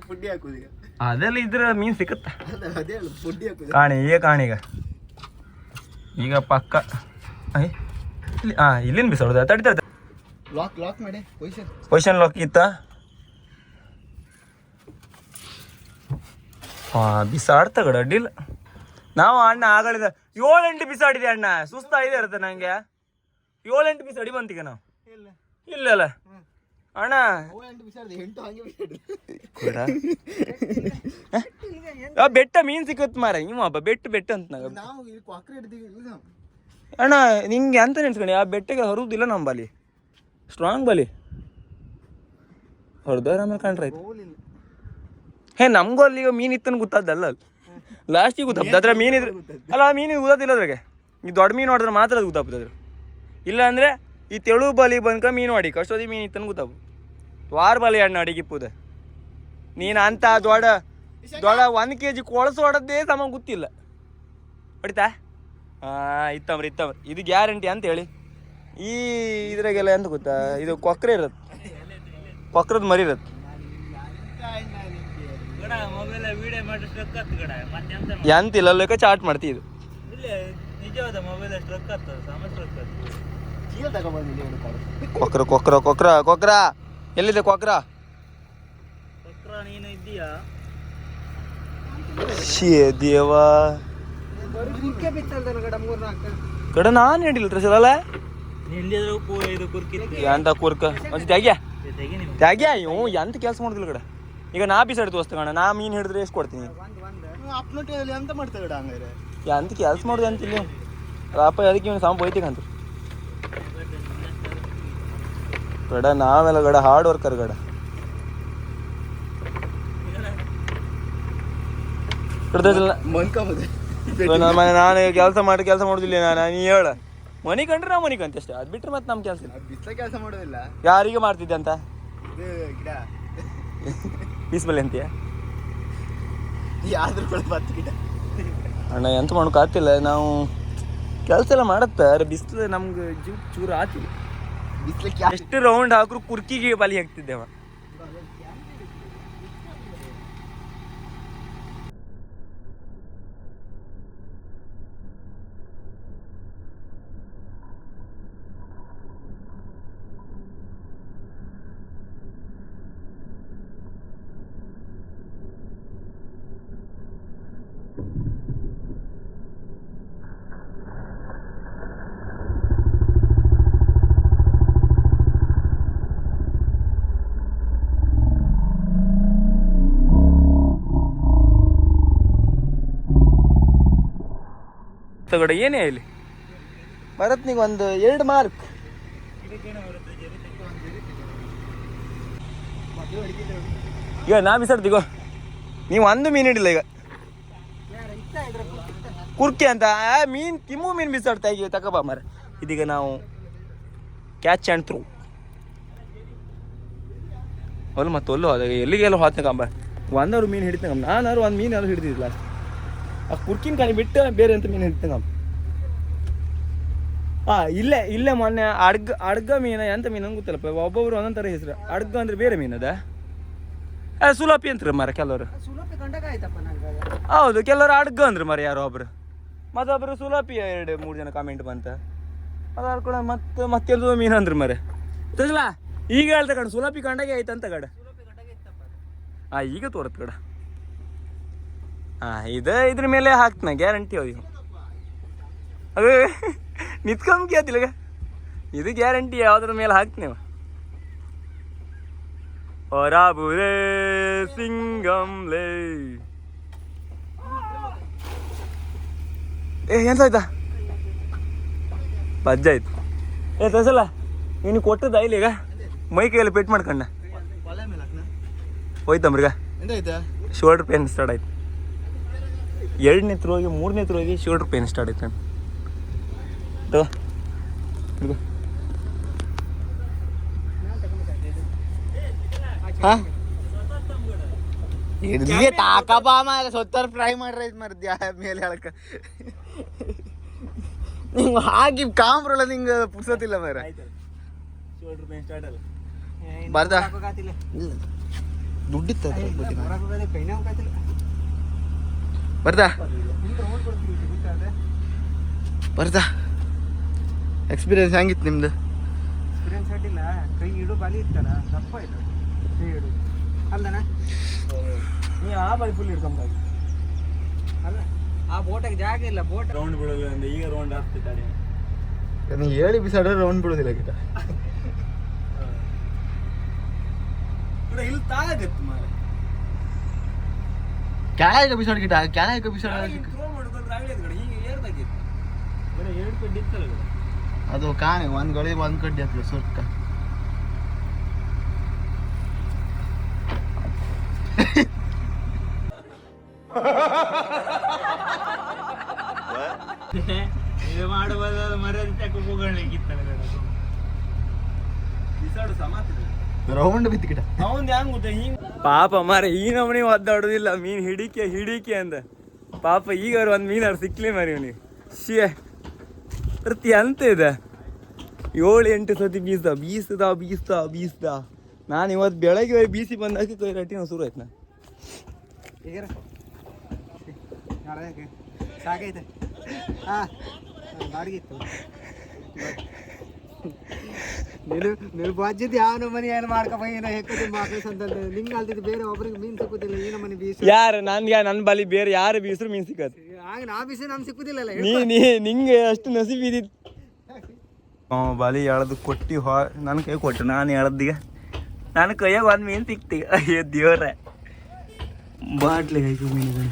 S3: ಪುಡ್ಡಿ ಹಾಕುದು ಈಗ
S1: ಅದೆಲ್ಲ ಇದ್ರ ಮೀನ್ ಸಿಕ್ಕತ್ತ
S3: ಅದೇ ಪುಡ್ಡಿ ಹಾಕುದು.
S1: ಕಾಣಿ ಈಗ ಪಕ್ಕ ಇಲ್ಲಿಂದ ಬಿಸಾಡುದ ತಡಿತ
S3: ಲಾಕ್ ಮಾಡಿ
S1: ಪೊಸಿಷನ್ ಲಾಕ್ ಇತ್ತ. ಬಿಸಾಡ್ತ ಗಡ ಅಡ್ಡಿಲ್ಲ. ನಾವು ಅಣ್ಣ ಆಗಳಿದ 7-8 ಬಿಸಾಡಿದೆ ಅಣ್ಣ, ಸುಸ್ತಾಗಿದೆ ಇರುತ್ತೆ ನಂಗೆ. 7-8 ಬಿಸಾಡಿ ಬಂತೀಗ ನಾವು ಇಲ್ಲಲ್ಲ ಅಣ್ಣ ಬೆಟ್ಟ ಮೀನ್ ಸಿಕ್ಕತ್ ಮಾರ ಇವ ಬೆಟ್ಟ ಅಂತ ಅಣ್ಣ ನಿಂಗೆ ಅಂತ ನೆನ್ಸ್ಕೊಂಡಿ ಆ ಬೆಟ್ಟಗೆ ಹರುದಿಲ್ಲ ನಮ್ಮ ಬಲಿ ಸ್ಟ್ರಾಂಗ್ ಬಲಿ ಹೊರದವ್ರ ಆಮೇಲೆ ಕಂಡ್ರಾಯ್ತು. ನಮ್ಗೂ ಅಲ್ಲಿ ಈಗ ಮೀನ್ ಇತ್ತನ ಗೊತ್ತಾದ್ದಲ್ಲ ಲಾಸ್ಟಿಗೆ ಗೊತ್ತಾಗ್ತದೆ ಅದ್ರ ಮೀನಿದ್ರೆ ಅಲ್ಲ ಆ ಮೀನಿಗೆ ಗೊತ್ತಾದಿಲ್ಲ ಅದ್ರಾಗೆ. ಈ ದೊಡ್ಡ ಮೀನು ಹೊಡೆದ್ರೆ ಮಾತ್ರ ಅದು ಗೊತ್ತಾಗ್ತದೆ. ಇಲ್ಲ ಅಂದ್ರೆ ಈ ತೆಳು ಬಲಿ ಬಂದ್ಕ ಮೀನು ಹೊಡಿ ಕಷ್ಟೋದಿ ಮೀನು ಇತ್ತನ ಗೊತ್ತಾಗು ವಾರ ಬಲಿ ಅಣ್ಣ ಅಡಿಗಿಪ್ಪುದ. ನೀನು ಅಂತ ದೊಡ್ಡ 1 kg ಕೊಳಸು ಹೊಡೋದೇ ಸಮ ಗೊತ್ತಿಲ್ಲ ಹೊಡಿತಾ. ಇತ್ತಮ್ರಿ ಇದು ಗ್ಯಾರಂಟಿ ಅಂತ ಹೇಳಿ. ಈ ಇದ್ರಾಗೆಲ್ಲ ಎಂತ ಗೊತ್ತಾ, ಇದು ಕೊಕ್ರೆ ಇರತ್ತೆ, ಕೊಕ್ರದ ಮರಿ ಇರತ್ತೆ. ಎಂತಿಲ್ಲ ಲೆಕ್ಕ ಚಾಟ್ ಮಾಡ್ತಿ ಇದು ಕೊಕ್ರ ಎಲ್ಲಿದೆ ಕೊಕ್ರ? ದೇವಾ ಕಡ ನಾನು ಹೇಳಿಲ್ರಿ ಸಲ ಎಂತ ಕುರ್ಕ ತ್ಯಾಗ್ಯಾ ಇವು ಎಂತ ಕೆಲಸ ಮಾಡುದಿಲ್ಲ ಕಡ. ಈಗ ನಾ ಬಿಸಾಡಿ ತೋರಿಸ್ತ ಕಣ, ನಾ ಮೀನು ಹಿಡಿದ್ರೆ ಎಷ್ಟು ಕೊಡ್ತೀನಿ?
S3: ಎಂತ ಮಾಡ್ತೇವೆ ಹಂಗಾರೆ
S1: ಎಂತ ಕೆಲಸ ಮಾಡುದು ಅಂತಿಲ್ಲ ಅಪ್ಪ, ಅದಕ್ಕೆ ಇವನು ಸಾಂಬ ಹೋಯ್ತಿಕಂತ ಗಡ. ನಾವೆಲ್ಲ ಗಡ ಹಾರ್ಡ್ ವರ್ಕರ್ ಗಡ. ನಾನು ಕೆಲಸ ಮಾಡುದಿಲ್ಲ ನೀ ಹೇಳ ಮನಿ ಕಂಡ್ರೆ ನಾವು ಮನಿ ಕಂತ ಅಷ್ಟೇ, ಅದ್ ಬಿಟ್ರೆ ಮತ್ತೆ ನಮ್ ಕೆಲಸ
S3: ಬಿಸ್ಲ ಕೆಲಸ ಮಾಡೋದಿಲ್ಲ.
S1: ಯಾರಿಗೆ ಮಾಡ್ತಿದ್ದೆ ಅಂತ ಬೀಸ್ಬಲ್ಲೆ ಅಂತೀಯ ಅಣ್ಣ? ಎಂತ ಮಾಡೋಕೆ ಆಗ್ತಿಲ್ಲ, ನಾವು ಕೆಲಸ ಎಲ್ಲ ಮಾಡತ್ತ ಬಿಸಿಲು ನಮ್ಗೆ ಜೀವ ಚೂರು ಆತಿಲ್ಲ. ಎಷ್ಟು ರೌಂಡ್ ಹಾಕ್ರು ಕುರ್ಕಿಗೆ ಬಲಿ ಹಾಕ್ತಿದ್ದೇವ. ತಗಡ ಏನೇ ಇಲ್ಲಿ ಭರತ್ನಿಗೆ ಒಂದು 2 ಮಾರ್ಕ್. ಈಗ ನಾ ಬಿಸಾಡ್ತೀಗೋ, ನೀವು 1 ಮೀನು ಹಿಡಿಲ್ಲ ಈಗ ಕುರ್ಕಿ ಅಂತ ಮೀನ್ ಕಿಮ್ಮು ಮೀನು ಬಿಸಾಡ್ತಾ ಈಗ ತಗೋಬಾ ಮರ. ಇದೀಗ ನಾವು ಕ್ಯಾಚ್ ಆ್ಯಂಡ್ ಥ್ರೂ ಒಲ್ಲು ಮತ್ತೆ ಒಲ್ಲು ಅದ ಎಲ್ಲಿಗೆಲ್ಲ ಹೋತ್ನಕಂಬ 1 ಅವರ್ ಮೀನು ಹಿಡಿತಂಗ. ನಾನು 1 ಮೀನು ಯಾರು ಹಿಡಿದಿಲ್ಲ, ಆ ಕುರ್ಕಿನ ಕಾಣಿ ಬಿಟ್ಟು ಬೇರೆ ಅಂತ ಮೀನು ಹಿಡಿತಂಗ. ಇಲ್ಲೇ ಮೊನ್ನೆ ಅಡ್ಗ ಮೀನ ಎಂತ ಮೀನು ಅಂತ ಗೊತ್ತಿಲ್ಲಪ್ಪ, ಒಬ್ಬೊಬ್ರು ಒಂದೊಂದು ಥರ ಹೆಸರು. ಅಡ್ಗ ಅಂದ್ರೆ ಬೇರೆ ಮೀನದ, ಸುಲಾಪಿ ಅಂತಾರೆ ಮರ ಕೆಲವರು. ಹೌದು, ಕೆಲವರು ಅಡ್ಗ ಅಂದ್ರೆ ಮರ ಯಾರೋ ಒಬ್ರು, ಮತ್ತೊಬ್ರು ಸುಲಾಪಿ 2-3 ಜನ ಕಾಮೆಂಟ್ ಬಂತ. ಅದಾದ ಕೂಡ ಮತ್ತೆಲ್ಲೋ ಮೀನು ಅಂದ್ರೆ ಮರ ತಗಲ. ಈಗ ಹೇಳ್ತ ಕಣ ಸುಲಾಪಿ ಕಂಡಾಗೆ ಆಯ್ತಂತ ಕಡ. ಈಗ ತೋರತ್ ಕಡ. ಇದ್ರ ಮೇಲೆ ಹಾಕ್ತನ ಗ್ಯಾರಂಟಿ ಅವು. ಅದು ನಿತ್ಕೊಂಬಿ ಆತಿಲ್ಲ, ಇದು ಗ್ಯಾರಂಟಿ ಯಾವ್ದ್ರ ಮೇಲೆ ಹಾಕ್ತೀವ. ಹೊರಾಬುರೇ ಸಿಂಗಂಲೇ ಎಂತ ಆಯ್ತಾ ಪಜ್ಜ ಆಯ್ತು ಏ ತಸಲ್ಲ ನೀನು ಕೊಟ್ಟದ ಇಲ್ಲಿ ಈಗ ಮೈ ಕೈಯಲ್ಲಿ ಪೆಟ್ ಮಾಡ್ಕೊಂಡ ಹೋಯ್ತಮ್ರಿಗ
S3: ಎಂತಾಯ್ತಾ
S1: ಶೋಲ್ಡರ್ ಪೇನ್ ಸ್ಟಾರ್ಟ್ ಆಯ್ತು 2ನೇ ಹೋಗಿ 3ನೇ ಹೋಗಿ ಶೋಲ್ಡರ್ ಪೇನ್ ಸ್ಟಾರ್ಟ್ ಆಯ್ತು ತಗೋ ಹಿಡ್ಕೊ.
S3: ಹಿಡ್ದಿಗೆ ತಾಕಬಾ ಮಾರ ಸೊತ್ತಾರ ಫ್ರೈ ಮಾಡ್ರ ಇದು ಮರ್ದ್ಯಾ ಮೇಲೆ ಹೇಳಕ ನಿಂಗೆ ಹಾಕಿ ಕಾಂಬ್ರಲ್ಲ ನಿಂಗೆ ಪುರ್ಸೋತಿಲ್ಲ ಮಾರ
S2: ಶೋಲ್ಡರ್ ಪೇನ್ ಸ್ಟಾರ್ಟ್ ಅಲ್ಲ
S3: ಬರ್ದ
S7: ಹೋಗಾತಿಲ್ಲ
S3: ದುಡ್ಡಿತ್ತ
S7: ಕೈನೇ ಹೋಗಾತಿಲ್ಲ
S3: ಬರ್ದಾ ಬರ್ದಾ ಎಕ್ಸ್ಪೀರಿಯನ್ಸ್ ಹೆಂಗಿತ್ತು ನಿಮ್ದು
S7: ಎಕ್ಸ್ಪೀರಿಯನ್ಸ್ ಅಡ್ಡಿಲ್ಲ ಕೈ ಇಡು ಬಾಲಿ ಇತ್ತಲ್ಲ ದಪ್ಪ ಆಯ್ತು ಕೈ ಇಡು ಅಲ್ಲಣ್ಣ
S1: ನೀ ಆ ಬಾರಿ ಫುಲ್ ಹಿಡ್ಕೊಂಬಾಗಿ
S7: ಅಲ್ಲ ಆ ಬೋಟಾಗ ಜಾಗ ಇಲ್ಲ ಬೋಟ್
S2: ರೌಂಡ್ ಬಿಡೋದು ಅಂದ್ರೆ ಈಗ ರೌಂಡ್ ಆಗ್ತಿದ್ದಾಳೆ
S3: ನೀ ಹೇಳಿ ಬಿಸಾಡ ರೌಂಡ್ ಬಿಡೋದಿಲ್ಲ ಗಿಟ
S1: ಇಲ್ಲಿ ತಾಗತ್ತೆ ಮಾರ
S3: ಕ್ಯಾಲಾಗ ಬಿಸಾಡ ಗಿಟ ಕ್ಯಾಲಾಗ ಬಿಸಾಡ
S1: ಥ್ರೋ ಮಾಡ್ಕೊಂಡ್ರೆ ಆಗ್ಲಿಲ್ಲ ಕಡೆ ಹೀಗೆ ಏರ್ದಾಗಿತ್ತು
S2: ಬರೀ 2 ಕಡ್ಡಿ ಇತ್ತಲ್ಲ ಇದು.
S3: ಅದು ಕಾಣೆ ಒಂದ್ ಗಳಿ ಒಂದ್ ಕಡ್ಡಿ ಹತ್ರ ಸುರ್ಕ
S2: ಇದು ಮಾಡಬಾರ್ದು ಮರ್ಯಾದೆ ತಕ್ಕ ಹೋಗಲಿಕ್ಕಿತ್ತಲ್ಲ
S3: ರೌಂಡ್ ಬಿತ್ತು ಗಿಟ
S1: ಅವಂದ್ ಹೆಂಗ್ ಗೊತ್ತ ಹಿಂಗ್ ಪಾಪ ಮಾರ ಈ ನಮನಿ ಒದ್ದಾಡೋದಿಲ್ಲ ಮೀನ್ ಹಿಡಿಕೆ ಅಂದ ಪಾಪ ಈಗ ಅವ್ರು ಒಂದ್ ಮೀನಾರು ಸಿಕ್ಲಿ ಮಾರಿ ಅವನಿಗೆ ಶಿಯೇ ಪ್ರತಿ ಅಂತ ಇದೆ 7-8 ಸತಿ ಬೀಸ್ದ ನಾನು ಇವತ್ತು ಬೆಳಗ್ಗೆ ಹೋಗಿ ಬೀಸಿ ಬಂದಾಕಿ ಕೈ ರಟ್ಟಿನ ಶುರು ಆಯ್ತು ನಾ
S7: ಈಗ ಸಾಕೈತೆ ಹಾಂ ಬಾಡಿಗೆ ಇತ್ತು ನೀನು ಬಾಜ್ಯದ ಯಾವ ಮನೆ ಏನು ಮಾಡ್ಕೊಬಂಗ ಹೆಕ್ಕದಿ ಮಾಕಸ್ ಅಂತಂದ್ರೆ ನಿಂಗೆ ಅಲ್ದಿದ್ದು ಬೇರೆ ಒಬ್ರಿಗೆ ಮೀನು ಸಿಕ್ಕುದಿಲ್ಲ ಈ ಮನೆ ಬೀಸು
S1: ಯಾರು ನನ್ನ ಬಲಿ ಬೇರೆ ಯಾರು ಬೀಸ್ರು ಮೀನ್ ಸಿಕ್ಕತ್
S7: ಆಗ ನಾ ಬೀಸಿ ನಮ್ಗೆ ಸಿಕ್ಕುದಿಲ್ಲಲ್ಲ
S1: ನಿಂಗೆ ಅಷ್ಟು ನಸೀಬ್ ಇದ್ದಿತ್ತು ಬಲಿ ಎಳ್ದು ಕೊಟ್ಟು ನನ್ನ ಕೈ ಕೊಟ್ಟು ನಾನು ಎಳ್ದೀಗ ನನ್ನ ಕೈಯಾಗ ಒಂದು ಮೀನು ಸಿಕ್ತಿ ಅಯ್ಯೋ ದೇವ್ರ ಬಾಟ್ಲಿಗೆ ಹಾಕಿ ಮೀನುಗಳು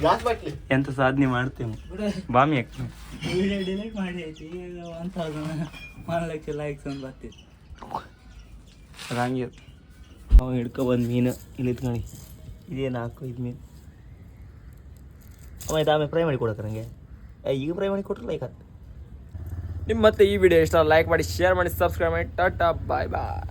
S3: ಗ್ಯಾಸ್ ಬಾಟ್ಲಿ
S1: ಎಂತ ಸಾಧನೆ ಮಾಡ್ತೇವೆ ಬಾಮಿ ಹಾಕ್ತೀನಿ
S2: ವಿಡಿಯೋ ಡಿಲೀಟ್ ಮಾಡಿ ಆಯ್ತು ಈಗ 1 ಲಕ್ಷ ಲೈಕ್ಸ್ ಅಂತ ಬರ್ತಿತ್ತು
S1: ಹಂಗೆ ನಾವು ಹಿಡ್ಕೊಬಂದು ಮೀನು ಇಲ್ಲಿ ಇತ್ಕೊಂಡು ಇದೇನು 4-5 ಮೀನು ಆಮೇಲೆ ಆಮೇಲೆ ಫ್ರೈ ಮಾಡಿ ಕೊಡಕ್ಕೆ ನನಗೆ ಈಗ ಫ್ರೈ ಮಾಡಿ ಕೊಟ್ಟರೆ ಲೈಕ್ ಆಗ್ತದೆ ನಿಮ್ಮ ಮತ್ತೆ ಈ ವಿಡಿಯೋ ಇಷ್ಟ ಲೈಕ್ ಮಾಡಿ ಶೇರ್ ಮಾಡಿ ಸಬ್ಸ್ಕ್ರೈಬ್ ಮಾಡಿ ಟಾಟಾ ಬಾಯ್ ಬಾಯ್